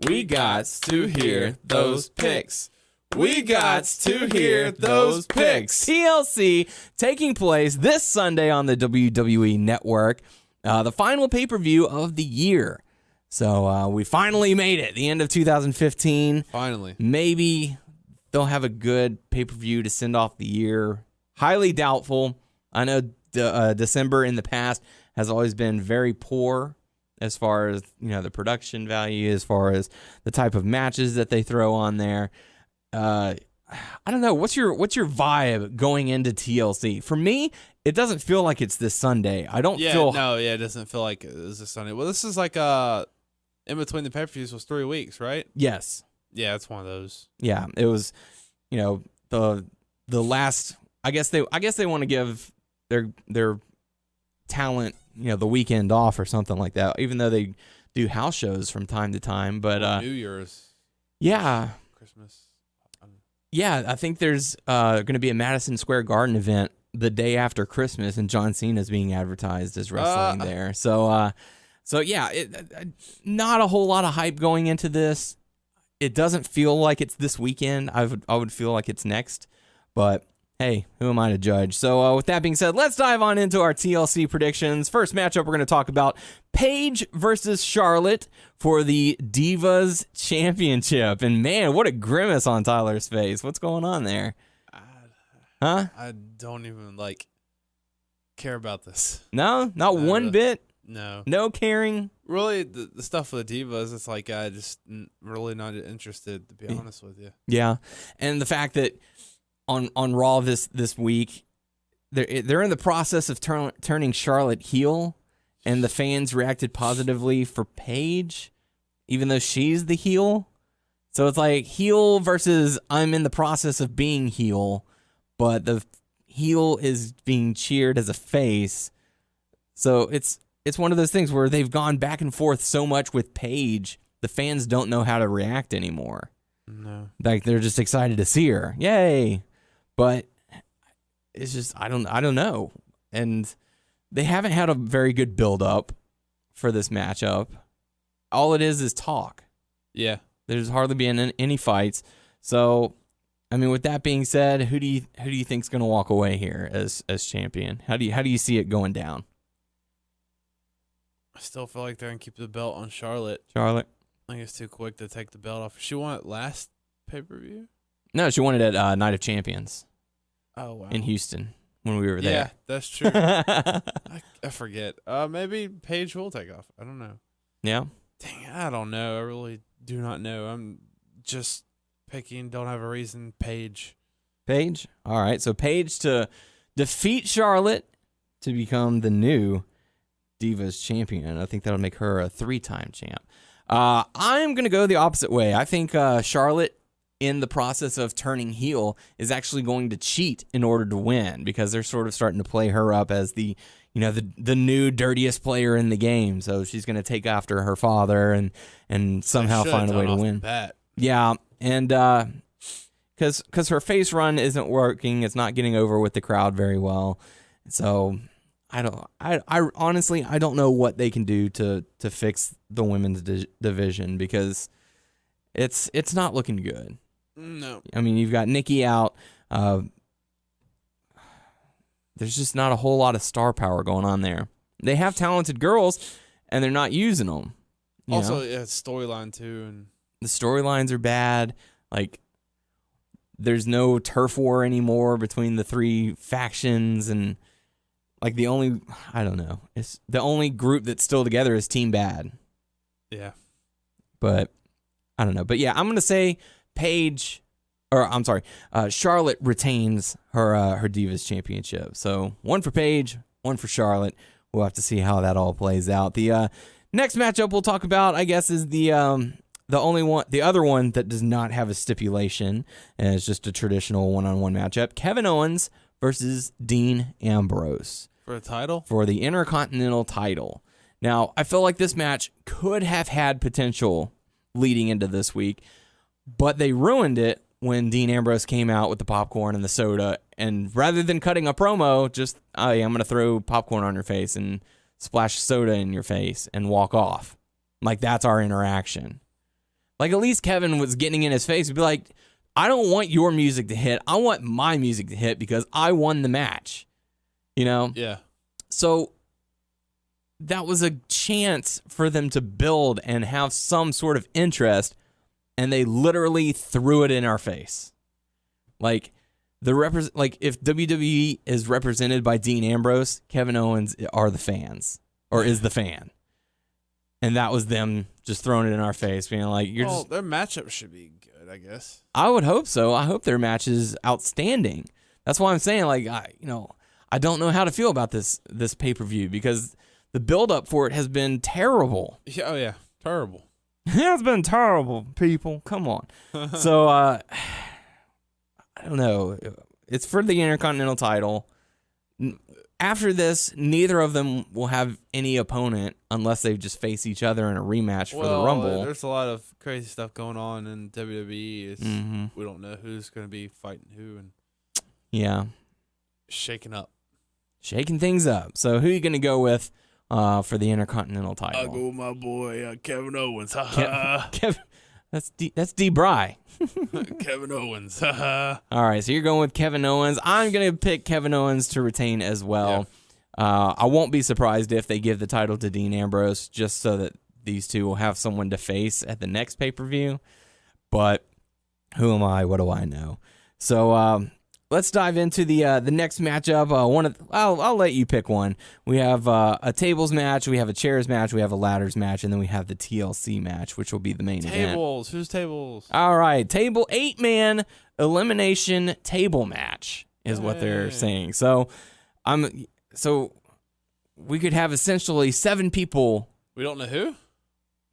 We got to hear those picks. We got to hear those picks. TLC taking place this Sunday on the WWE Network, the final pay-per-view of the year. So we finally made it, the end of 2015. Finally. Maybe they'll have a good pay-per-view to send off the year. Highly doubtful. I know December in the past has always been very poor as far as, the production value, as far as the type of matches that they throw on there. I don't know. What's your vibe going into TLC? For me, it doesn't feel like it's this Sunday. I don't feel. No, it doesn't feel like it is this Sunday. Well, this is like in between the pay-per-views was 3 weeks, right? Yes. Yeah, it's one of those. Yeah, it was. The last. I guess they want to give their talent, the weekend off or something like that. Even though they do house shows from time to time, but New Year's. Yeah. Christmas. Yeah, I think there's going to be a Madison Square Garden event the day after Christmas, and John Cena is being advertised as wrestling there. So yeah, not a whole lot of hype going into this. It doesn't feel like it's this weekend. I would feel like it's next, but hey, who am I to judge? So with that being said, let's dive on into our TLC predictions. First matchup, we're going to talk about Paige versus Charlotte for the Divas Championship. And man, what a grimace on Tyler's face. What's going on there? Huh? I don't even care about this. No, not one bit. No. No caring. Really, the stuff with the Divas, it's like I just really not interested, to be honest with you. Yeah, and the fact that on Raw this week, they're in the process of turning Charlotte heel, and the fans reacted positively for Paige, even though she's the heel. So it's like heel versus I'm in the process of being heel, but the heel is being cheered as a face. So it's one of those things where they've gone back and forth so much with Paige, the fans don't know how to react anymore. No. Like they're just excited to see her. Yay. But it's just I don't know. And they haven't had a very good build up for this matchup. All it is talk. Yeah. There's hardly been any fights. So, I mean, with that being said, who do you think's going to walk away here as champion? How do you see it going down? I still feel like they're going to keep the belt on Charlotte. Charlotte? I think it's too quick to take the belt off. She won it last pay-per-view? No, she won it at Night of Champions. Oh, wow. In Houston when we were there. Yeah, that's true. I forget. Maybe Paige will take off. I don't know. Yeah? Dang, I don't know. I really do not know. I'm just picking, don't have a reason, Paige. Paige? All right, so Paige to defeat Charlotte to become the new Divas champion. I think that'll make her a 3-time champ. I'm going to go the opposite way. I think Charlotte, in the process of turning heel, is actually going to cheat in order to win because they're sort of starting to play her up as the new dirtiest player in the game. So she's going to take after her father and somehow find a way to win. Yeah, and because her face run isn't working, it's not getting over with the crowd very well. So I honestly, I don't know what they can do to fix the women's division, because it's not looking good. No. I mean, you've got Nikki out. There's just not a whole lot of star power going on there. They have talented girls, and they're not using them. Also, yeah, storyline too, and the storylines are bad. Like, there's no turf war anymore between the three factions, and like the only group that's still together is Team Bad. Yeah. But I don't know. But yeah, I'm gonna say Charlotte retains her Divas Championship. So 1 for Paige, 1 for Charlotte. We'll have to see how that all plays out. The next matchup we'll talk about, I guess, is the other one that does not have a stipulation, and it's just a traditional one-on-one matchup. Kevin Owens versus Dean Ambrose. For a title? For the Intercontinental title. Now, I feel like this match could have had potential leading into this week, but they ruined it when Dean Ambrose came out with the popcorn and the soda, and rather than cutting a promo, just, I'm going to throw popcorn on your face and splash soda in your face and walk off. Like, that's our interaction. Like, at least Kevin was getting in his face and be like, I don't want your music to hit. I want my music to hit because I won the match. You know? Yeah. So that was a chance for them to build and have some sort of interest, and they literally threw it in our face. Like, if WWE is represented by Dean Ambrose, Kevin Owens are the fans, or is the fan. And that was them just throwing it in our face, being like, their matchup should be good, I guess. I would hope so. I hope their match is outstanding. That's why I'm saying, like, I don't know how to feel about this pay-per-view, because the build-up for it has been terrible. Yeah, oh, yeah. Terrible. It's been terrible, people. Come on. So, I don't know. It's for the Intercontinental title. After this, neither of them will have any opponent unless they just face each other in a rematch for the Rumble. There's a lot of crazy stuff going on in WWE. We don't know who's going to be fighting who, and shaking things up. So who are you going to go with for the Intercontinental title? I'll go with my boy Kevin Owens. Kevin, that's D. Bry. Kevin Owens. All right, so you're going with Kevin Owens. I'm going to pick Kevin Owens to retain as well. Yeah. I won't be surprised if they give the title to Dean Ambrose, just so that these two will have someone to face at the next pay-per-view. But who am I? What do I know? So let's dive into the next matchup. I'll let you pick one. We have a tables match, we have a chairs match, we have a ladders match, and then we have the TLC match, which will be the main event. Tables. Who's tables? All right, 8-man elimination table match is what they're saying. So we could have essentially 7 people. We don't know who?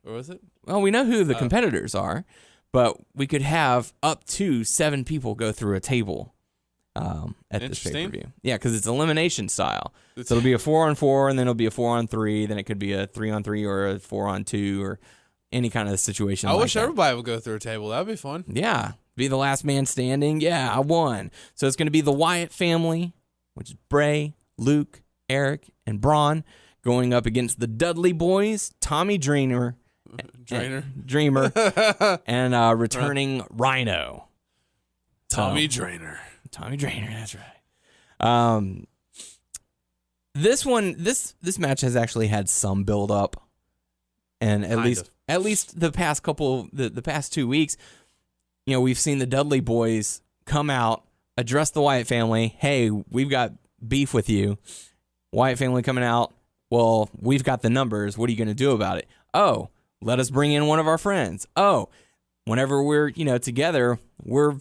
Or is it? Well, we know who the competitors are, but we could have up to 7 people go through a table. At this pay-per-view. Yeah, because it's elimination style. So it'll be a 4-on-4, and then it'll be a 4-on-3, then it could be a 3-on-3 or a 4-on-2 or any kind of situation I like wish that. everybody would go through a table. That would be fun. Yeah. Be the last man standing. Yeah, I won. So it's going to be the Wyatt family, which is Bray, Luke, Eric, and Braun, going up against the Dudley boys, Tommy Dreamer, Dreamer, and returning Rhino. Tommy Dreamer, that's right. This match has actually had some build up, and at least the past the past 2 weeks, we've seen the Dudley boys come out, address the Wyatt family. Hey, we've got beef with you. Wyatt family coming out. Well, we've got the numbers. What are you going to do about it? Oh, let us bring in one of our friends. Oh, whenever we're together, we're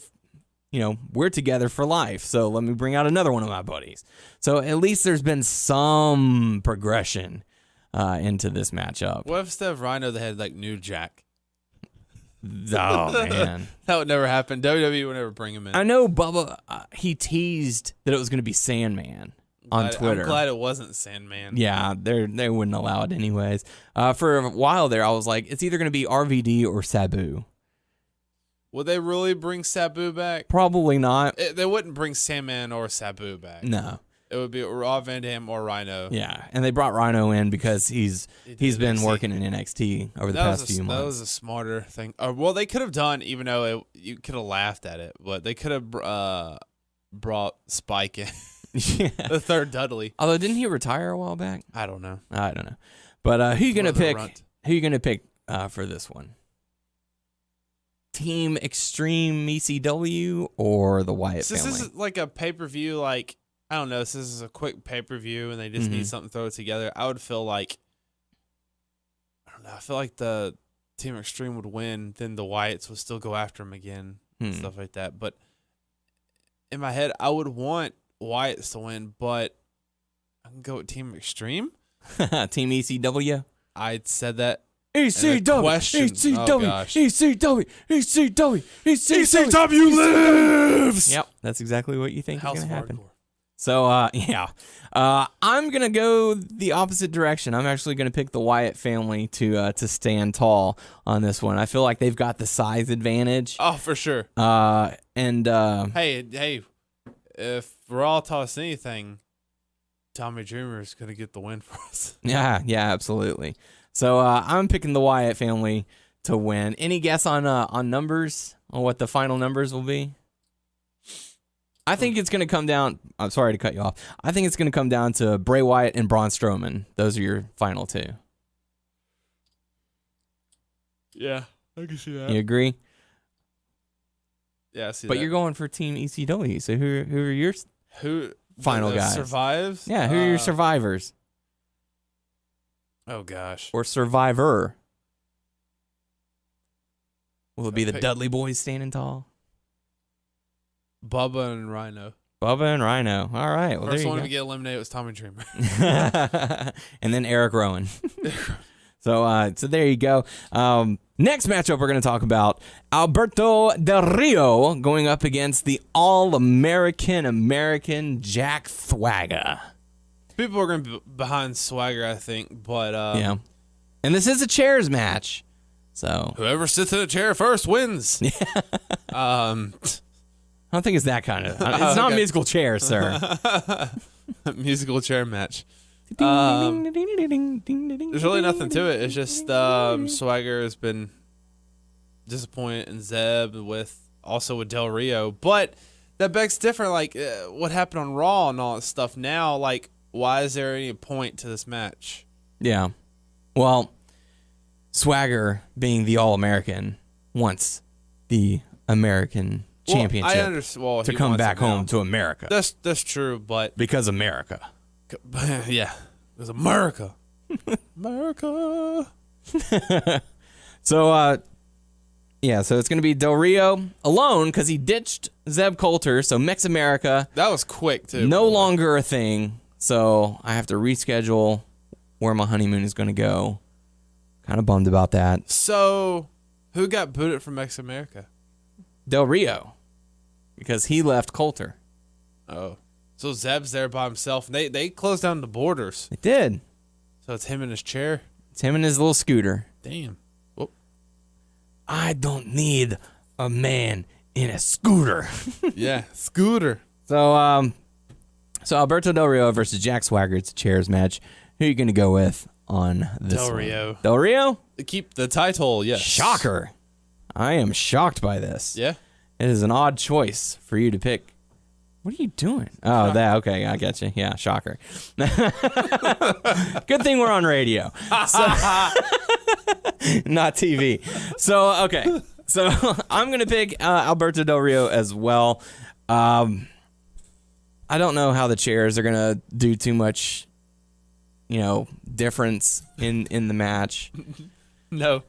together for life. So let me bring out another one of my buddies. So at least there's been some progression into this matchup. What if instead of Rhino, they had New Jack? Oh, man. That would never happen. WWE would never bring him in. I know Bubba, he teased that it was going to be Sandman on Twitter. I'm glad it wasn't Sandman. Yeah, they wouldn't allow it anyways. For a while there, I was like, it's either going to be RVD or Sabu. Would they really bring Sabu back? Probably not. They wouldn't bring Sandman or Sabu back. No. It would be Rob Van Dam or Rhino. Yeah, and they brought Rhino in because he's been working in NXT over the past few months. That was a smarter thing. Well, they could have done, even though you could have laughed at it, but they could have brought Spike in. Yeah. The third Dudley. Although, didn't he retire a while back? I don't know. But who you gonna pick? Who you gonna pick for this one? Team Extreme ECW or the Wyatt family? This is like a pay-per-view, like, I don't know, this is a quick pay-per-view and they just need something to throw it together. I would feel like, I don't know, I feel like the Team Extreme would win, then the Wyatts would still go after him again, and stuff like that. But in my head, I would want Wyatts to win, but I can go with Team Extreme. Team ECW? I said that. ECW lives. Yep, that's exactly what you think is going to happen. Hardcore. So, yeah. I'm going to go the opposite direction. I'm actually going to pick the Wyatt family to stand tall on this one. I feel like they've got the size advantage. Oh, for sure. Hey, if Raw taught us anything, Tommy Dreamer is going to get the win for us. Yeah, absolutely. So I'm picking the Wyatt family to win. Any guess on numbers, on what the final numbers will be? I think it's going to come down. I'm sorry to cut you off. I think it's going to come down to Bray Wyatt and Braun Strowman. Those are your final two. Yeah, I can see that. You agree? Yeah, I see but that. You're going for Team ECW. So who are your final guys? Survives? Yeah, who are your survivors? Oh, gosh. Or survivor? Will it be the Dudley Boys standing tall? Bubba and Rhino. Bubba and Rhino. All right. Well, First one to get eliminated was Tommy Dreamer. And then Eric Rowan. So there you go. Next matchup we're going to talk about, Alberto Del Rio going up against the All-American Jack Swagger. People are going to be behind Swagger, I think, but yeah. And this is a chairs match, so whoever sits in a chair first wins. I don't think it's that kind of. It's not musical chairs, sir. Musical chair match. There's really nothing to it. It's just Swagger has been disappointed in Zeb with Del Rio, but that begs different. Like what happened on Raw and all that stuff. Now, like, why is there any point to this match? Yeah, well, Swagger being the All-American wants the American championship I understand. to come back home to America. That's true, but because America. Yeah, it's America. America. So it's going to be Del Rio alone because he ditched Zeb Coulter. So Mix America. That was quick too. No longer a thing. So I have to reschedule where my honeymoon is going to go. Kind of bummed about that. So who got booted from Mix America? Del Rio, because he left Coulter. Oh, so Zeb's there by himself. They closed down the borders. It did. So it's him in his chair. It's him and his little scooter. Damn. Whoop. I don't need a man in a scooter. Yeah, scooter. So Alberto Del Rio versus Jack Swagger. It's a chairs match. Who are you going to go with on this Del one? Rio. Del Rio? Keep the title, yes. Shocker. I am shocked by this. Yeah. It is an odd choice for you to pick. What are you doing? Oh, that. Okay, I get you. Yeah, shocker. Good thing we're on radio. So, not TV. So, okay. So, I'm going to pick Alberto Del Rio as well. I don't know how the chairs are going to do too much, difference in the match. No.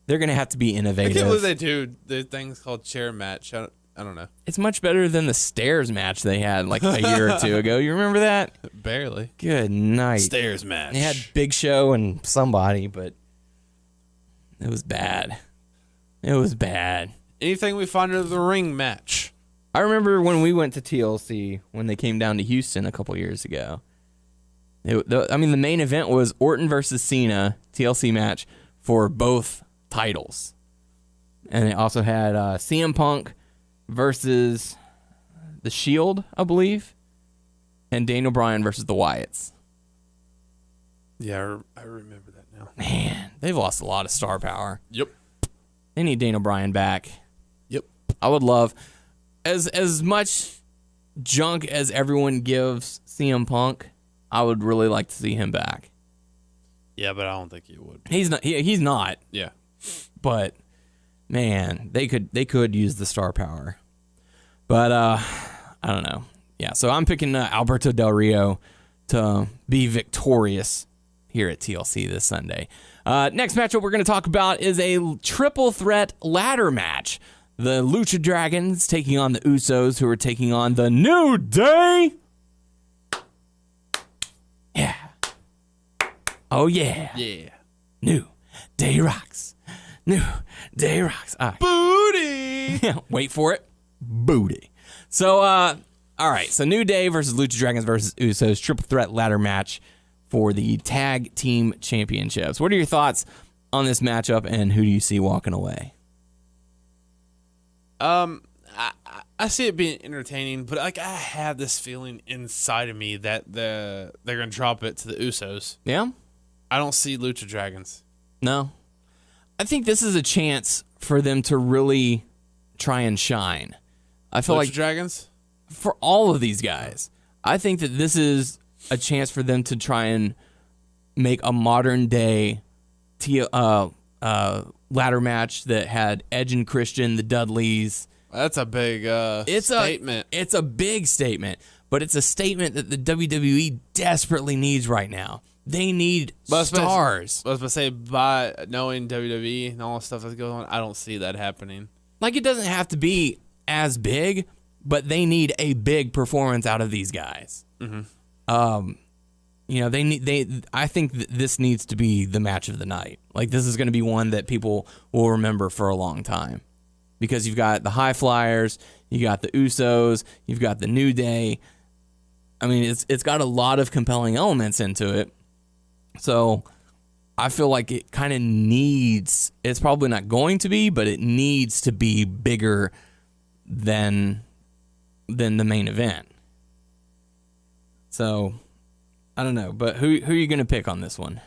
They're going to have to be innovative. I can't believe they do the things called chair match. I don't know. It's much better than the stairs match they had like a year or two ago. You remember that? Barely. Good night. Stairs match. They had Big Show and somebody, but it was bad. It was bad. Anything we find under the ring match. I remember when we went to TLC when they came down to Houston a couple years ago. The main event was Orton versus Cena TLC match for both titles. And it also had CM Punk versus The Shield, I believe. and Daniel Bryan versus the Wyatts. Yeah, I remember that now. Man, they've lost a lot of star power. Yep. They need Daniel Bryan back. Yep. I would love, as much junk as everyone gives CM Punk, I would really like to see him back. Yeah, but I don't think he would. He's not. He's not. Yeah. But man, they could use the star power. But I don't know. Yeah, so I'm picking Alberto Del Rio to be victorious here at TLC this Sunday. Next matchup we're going to talk about is a triple threat ladder match. The Lucha Dragons taking on the Usos, who are taking on the New Day. Yeah. Oh, yeah. Yeah. New Day rocks. New Day rocks. All right. Booty. Wait for it. Booty. So, all right. So, New Day versus Lucha Dragons versus Usos. Triple threat ladder match for the tag team championships. What are your thoughts on this matchup, and who do you see walking away? I see it being entertaining, but like I have this feeling inside of me that they're gonna drop it to the Usos. Yeah? I don't see Lucha Dragons. No. I think this is a chance for them to really try and shine. I feel Lucha like Dragons? for all of these guys, I think that this is a chance for them to try and make a modern day ladder match that had Edge and Christian, the Dudleys. That's a big statement. It's a big statement, but it's a statement that the WWE desperately needs right now. They need stars. I was about to say, by knowing WWE and all the stuff that's going on, I don't see that happening. Like, it doesn't have to be as big, but they need a big performance out of these guys. Mm-hmm. I think that this needs to be the match of the night. Like, this is going to be one that people will remember for a long time. Because you've got the High Flyers, you got the Usos, you've got the New Day. I mean, it's got a lot of compelling elements into it. So I feel like it kind of needs, it's probably not going to be, but it needs to be bigger than the main event. So I don't know, but who are you going to pick on this one?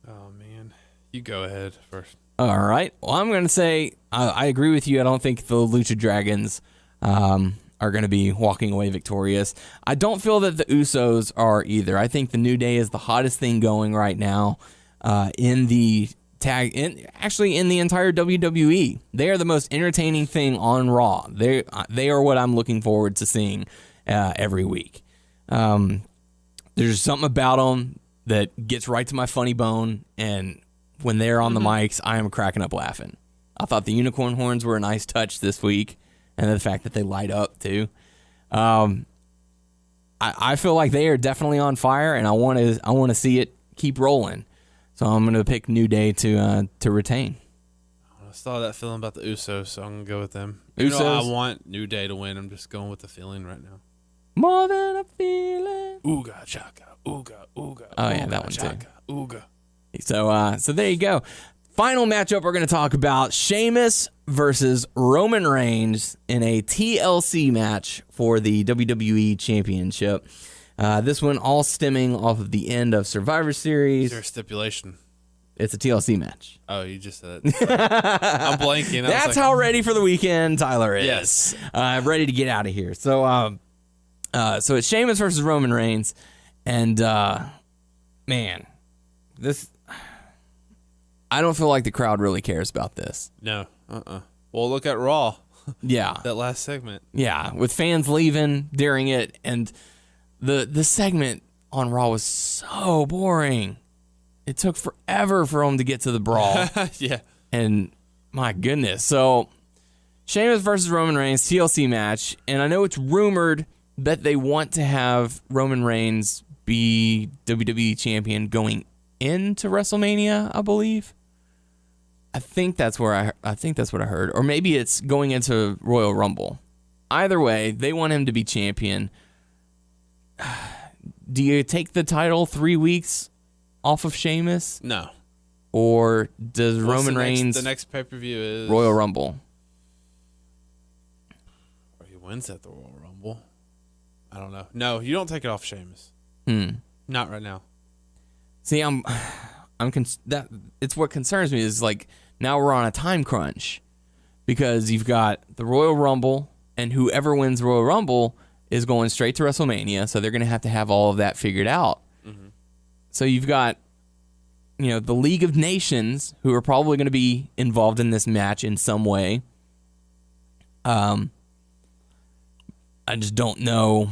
Oh, man. You go ahead first. All right. Well, I'm going to say I agree with you. I don't think the Lucha Dragons are going to be walking away victorious. I don't feel that the Usos are either. I think the New Day is the hottest thing going right now in the in the entire WWE. They are the most entertaining thing on Raw. They are what I'm looking forward to seeing every week. There's something about them that gets right to my funny bone, and when they're on the mics, I am cracking up laughing. I thought the unicorn horns were a nice touch this week, and the fact that they light up too. I feel like they are definitely on fire, and I want to see it keep rolling. So I'm going to pick New Day to retain. I still have that feeling about the Usos, so I'm going to go with them. Usos? I want New Day to win. I'm just going with the feeling right now. More than a feeling. Ooga chaka, ooga, ooga. Oh, yeah, ooga, that one chaka, too. Ooga. So there you go. Final matchup we're going to talk about, Sheamus versus Roman Reigns in a TLC match for the WWE Championship. This one all stemming off of the end of Survivor Series. Is there a stipulation? It's a TLC match. Oh, you just said it. I'm blanking. That's how ready for the weekend Tyler is. Yes. Ready to get out of here. So it's Sheamus versus Roman Reigns. And, man, this... I don't feel like the crowd really cares about this. No. Well, look at Raw. Yeah. That last segment. Yeah, with fans leaving during it, and the segment on Raw was so boring. It took forever for them to get to the brawl. Yeah. And my goodness. So, Sheamus versus Roman Reigns, TLC match, and I know it's rumored that they want to have Roman Reigns be WWE champion going into WrestleMania, I believe. I think that's what I heard, or maybe it's going into Royal Rumble. Either way, they want him to be champion. Do you take the title 3 weeks off of Sheamus? No. Or does Roman Reigns the next pay-per-view is Royal Rumble? Or he wins at the Royal Rumble. I don't know. No, you don't take it off Sheamus. Not right now. See, it's what concerns me is like now we're on a time crunch because you've got the Royal Rumble and whoever wins Royal Rumble is going straight to WrestleMania, so they're going to have all of that figured out. So you've got, the League of Nations who are probably going to be involved in this match in some way. I just don't know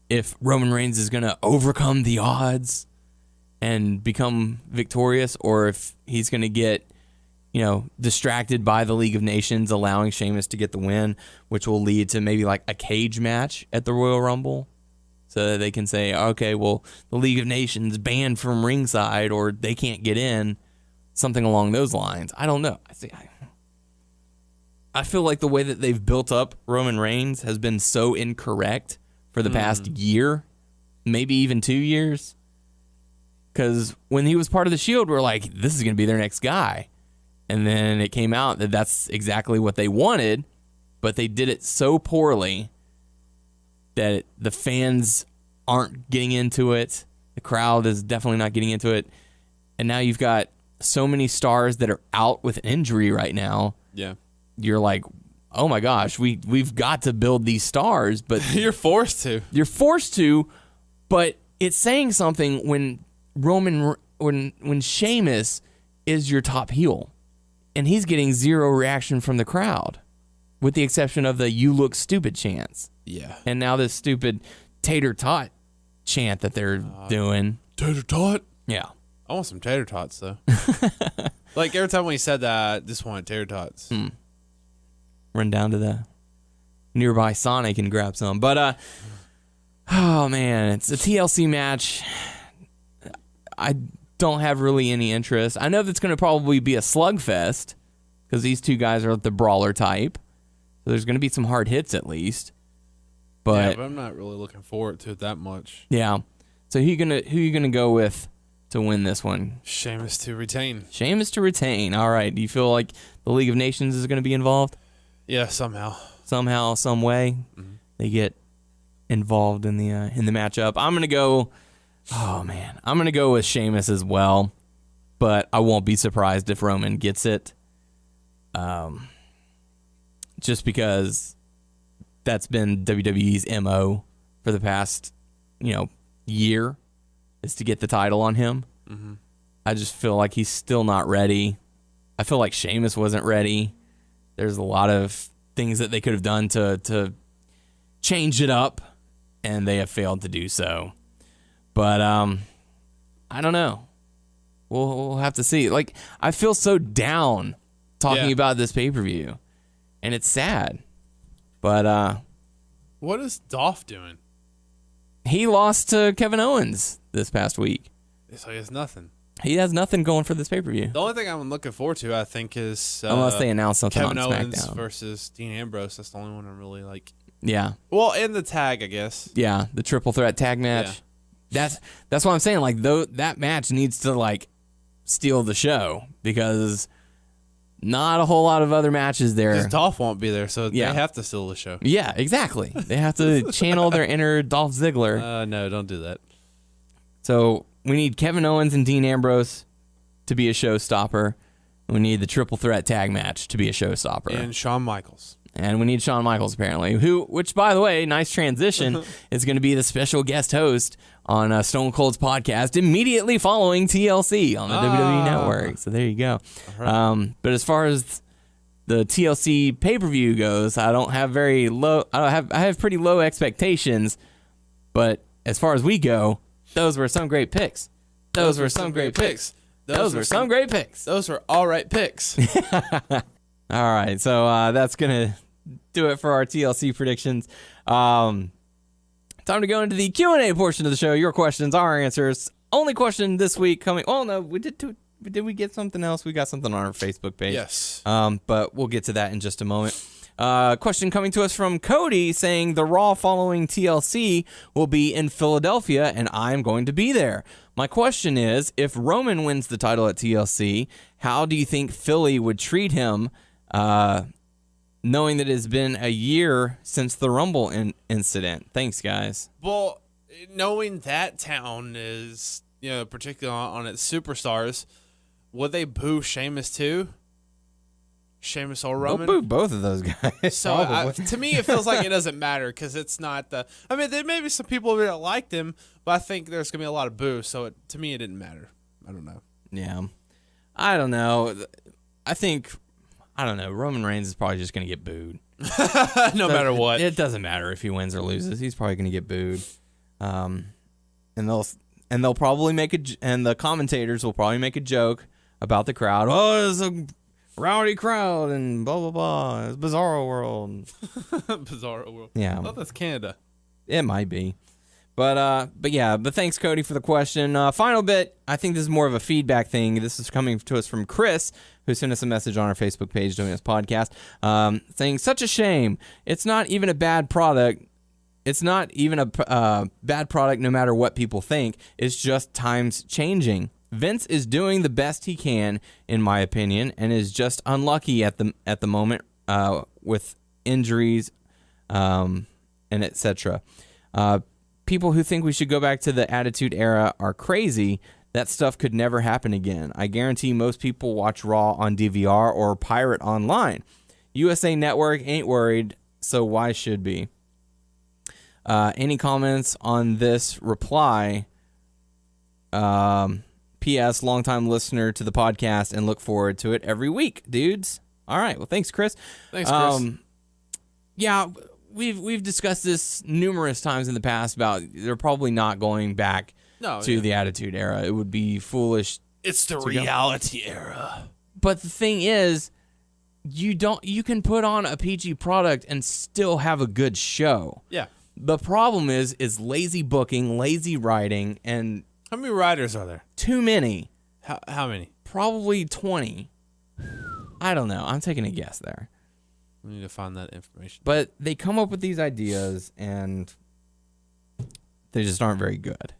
if Roman Reigns is going to overcome the odds and become victorious, or if he's going to get, distracted by the League of Nations, allowing Sheamus to get the win, which will lead to maybe like a cage match at the Royal Rumble, so that they can say, okay, well, the League of Nations banned from ringside, or they can't get in, something along those lines. I don't know. I feel like the way that they've built up Roman Reigns has been so incorrect for the past year, maybe even 2 years. Because when he was part of the Shield, we're like, this is going to be their next guy. And then it came out that that's exactly what they wanted, but they did it so poorly that the fans aren't getting into it. The crowd is definitely not getting into it. And now you've got so many stars that are out with injury right now. Yeah. You're like, oh my gosh, we've got to build these stars, but You're forced to, but it's saying something when when Sheamus is your top heel and he's getting zero reaction from the crowd, with the exception of the "you look stupid" chants. Yeah. And now this stupid tater tot chant that they're doing. Tater tot? Yeah. I want some tater tots, though. Like, every time when he said that, I just wanted tater tots. Run down to the nearby Sonic and grab some. But, oh, man, it's a TLC match. I don't have really any interest. I know that's going to probably be a slugfest because these two guys are the brawler type. So there's going to be some hard hits at least. But I'm not really looking forward to it that much. Yeah. So who you gonna go with to win this one? Sheamus to retain. Sheamus to retain. All right. Do you feel like the League of Nations is going to be involved? Yeah, somehow, some way, they get involved in the matchup. I'm gonna go. Oh man, I'm gonna go with Sheamus as well, but I won't be surprised if Roman gets it. Just because that's been WWE's MO for the past, year, is to get the title on him. I just feel like he's still not ready. I feel like Sheamus wasn't ready. There's a lot of things that they could have done to change it up, and they have failed to do so. But I don't know. We'll have to see. Like, I feel so down talking about this pay-per-view, and it's sad. But what is Dolph doing? He lost to Kevin Owens this past week. So he has nothing. He has nothing going for this pay-per-view. The only thing I'm looking forward to, I think, is unless they announce something Kevin on Owens SmackDown versus Dean Ambrose. That's the only one I'm really like. Yeah. Well, in the tag, I guess. Yeah, the triple threat tag match. Yeah. That's what I'm saying. Like, that match needs to like steal the show because not a whole lot of other matches there. Because Dolph won't be there, so they have to steal the show. Yeah, exactly. They have to channel their inner Dolph Ziggler. No, don't do that. So we need Kevin Owens and Dean Ambrose to be a showstopper. We need the triple threat tag match to be a showstopper. And Shawn Michaels. And we need Shawn Michaels, apparently, which, by the way, nice transition, is going to be the special guest host on Stone Cold's podcast immediately following TLC on the WWE Network. So there you go. Right. But as far as the TLC pay-per-view goes, I have pretty low expectations. But as far as we go, those were some great picks. Those were some great picks. Those were some great picks. Those were all right picks. All right, so that's going to do it for our TLC predictions. Time to go into the Q&A portion of the show. Your questions, our answers. Only question this week coming. Oh, no, did we get something else? We got something on our Facebook page. Yes. But we'll get to that in just a moment. Question coming to us from Cody saying the Raw following TLC will be in Philadelphia, and I'm going to be there. My question is, if Roman wins the title at TLC, how do you think Philly would treat him knowing that it's been a year since the Rumble incident. Thanks, guys. Well, knowing that town is, particularly on its superstars, would they boo Sheamus too? Sheamus or Roman? They'll boo both of those guys. So to me, it feels like it doesn't matter because it's not the. I mean, there may be some people that liked him, but I think there's gonna be a lot of boos. So to me, it didn't matter. I don't know. Yeah, I don't know. I don't know. Roman Reigns is probably just gonna get booed. No matter what. It doesn't matter if he wins or loses. He's probably gonna get booed. And they'll probably and the commentators will probably make a joke about the crowd. Oh, it's a rowdy crowd and blah blah blah. It's Bizarro World. Bizarro World. Yeah. Oh, that's Canada. It might be. But thanks, Cody, for the question. Final bit, I think this is more of a feedback thing. This is coming to us from Chris, who sent us a message on our Facebook page doing this podcast, saying, such a shame. It's not even a bad product. It's not even a bad product no matter what people think. It's just times changing. Vince is doing the best he can, in my opinion, and is just unlucky at the moment with injuries and etc. People who think we should go back to the Attitude Era are crazy. That stuff could never happen again. I guarantee most people watch Raw on DVR or pirate online. USA Network ain't worried, so why should be? Any comments on this reply? P.S. Longtime listener to the podcast and look forward to it every week, dudes. All right. Well, thanks, Chris. Thanks, Chris. Yeah, we've discussed this numerous times in the past about they're probably not going back to the Attitude Era. It would be foolish. It's the reality era. But the thing is, you can put on a PG product and still have a good show. Yeah. The problem is lazy booking, lazy writing, and how many writers are there? Too many. How many? Probably 20. I don't know. I'm taking a guess there. We need to find that information. But they come up with these ideas, and they just aren't very good.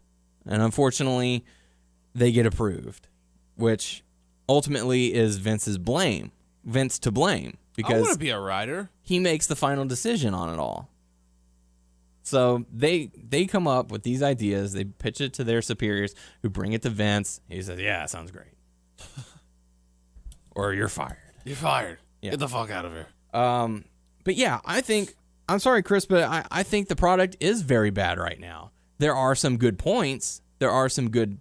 And unfortunately, they get approved, which ultimately is Vince to blame. Because I want to be a writer. He makes the final decision on it all. So they come up with these ideas. They pitch it to their superiors, who bring it to Vince. He says, yeah, sounds great. Or you're fired. You're fired. Yeah. Get the fuck out of here. But yeah, I'm sorry, Chris, but I think the product is very bad right now. There are some good points. There are some good,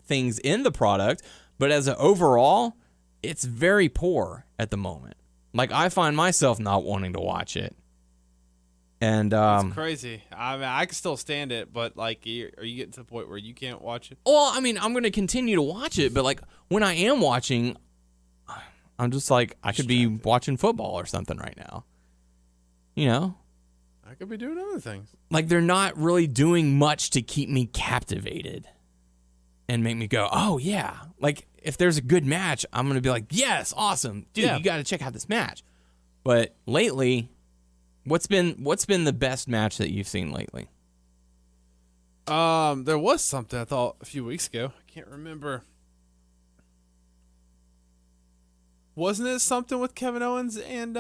things in the product, but as an overall, it's very poor at the moment. Like, I find myself not wanting to watch it. And it's crazy. I mean, I can still stand it, but like, are you getting to the point where you can't watch it? Well, I mean, I'm going to continue to watch it, but like when I am watching, I'm just like, I could be watching football or something right now. I could be doing other things. Like, they're not really doing much to keep me captivated and make me go, oh yeah. Like, if there's a good match, I'm going to be like, yes, awesome. Dude, you got to check out this match. But lately, what's been the best match that you've seen lately? There was something I thought a few weeks ago. I can't remember. Wasn't it something with Kevin Owens and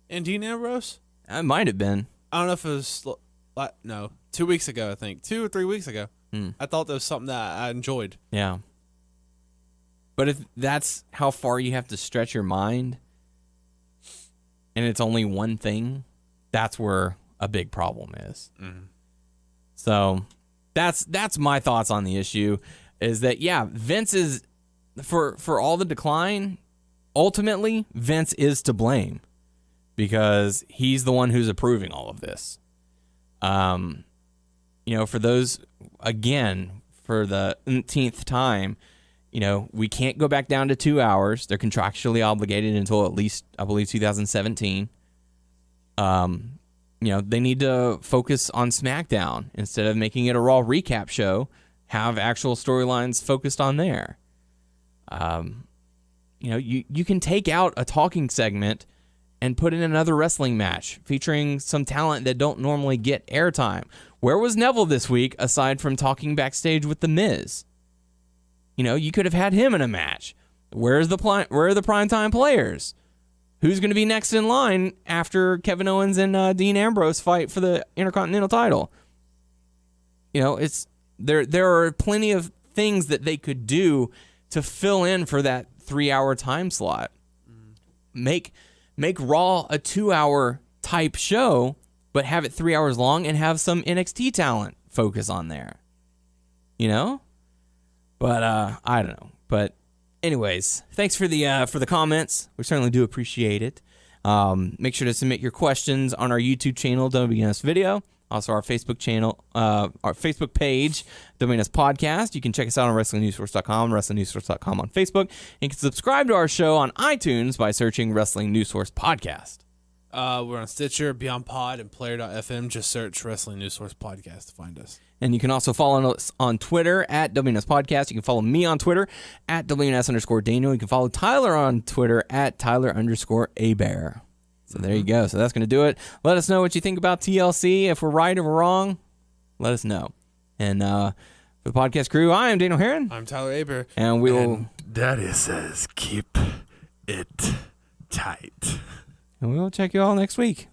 Dean Ambrose? It might have been. I don't know if it was 2 weeks ago. I think 2 or 3 weeks ago. I thought that was something that I enjoyed. Yeah. But if that's how far you have to stretch your mind, and it's only one thing, that's where a big problem is. Mm-hmm. So that's my thoughts on the issue, is that, yeah, Vince is, for all the decline, ultimately, Vince is to blame because he's the one who's approving all of this. For those, again, for the 10th time, we can't go back down to 2 hours. They're contractually obligated until at least, I believe, 2017. They need to focus on SmackDown instead of making it a Raw recap show. Have actual storylines focused on there. You can take out a talking segment and put in another wrestling match featuring some talent that don't normally get airtime. Where was Neville this week aside from talking backstage with The Miz? You could have had him in a match. Where are the primetime players? who's going to be next in line after Kevin Owens and Dean Ambrose fight for the Intercontinental title. You know, it's there are plenty of things that they could do to fill in for that 3-hour time slot. Make Raw a 2-hour type show, but have it 3 hours long and have some NXT talent focus on there. You know? But I don't know. But anyways, thanks for the comments. We certainly do appreciate it. Make sure to submit your questions on our YouTube channel, WNS Video. Also, our Facebook channel, our Facebook page, WNS Podcast. You can check us out on WrestlingNewsSource.com, WrestlingNewsSource.com on Facebook. And you can subscribe to our show on iTunes by searching Wrestling News Source Podcast. We're on Stitcher, Beyond Pod, and Player.fm. Just search Wrestling News Source Podcast to find us. And you can also follow us on Twitter at WNS Podcast. You can follow me on Twitter at WNS_Daniel. You can follow Tyler on Twitter at Tyler_Abear. So there you go. So that's going to do it. Let us know what you think about TLC. If we're right or we're wrong, let us know. And for the podcast crew, I am Daniel Herron. I'm Tyler Aber. And we will... Daddy says keep it tight. And we will check you all next week.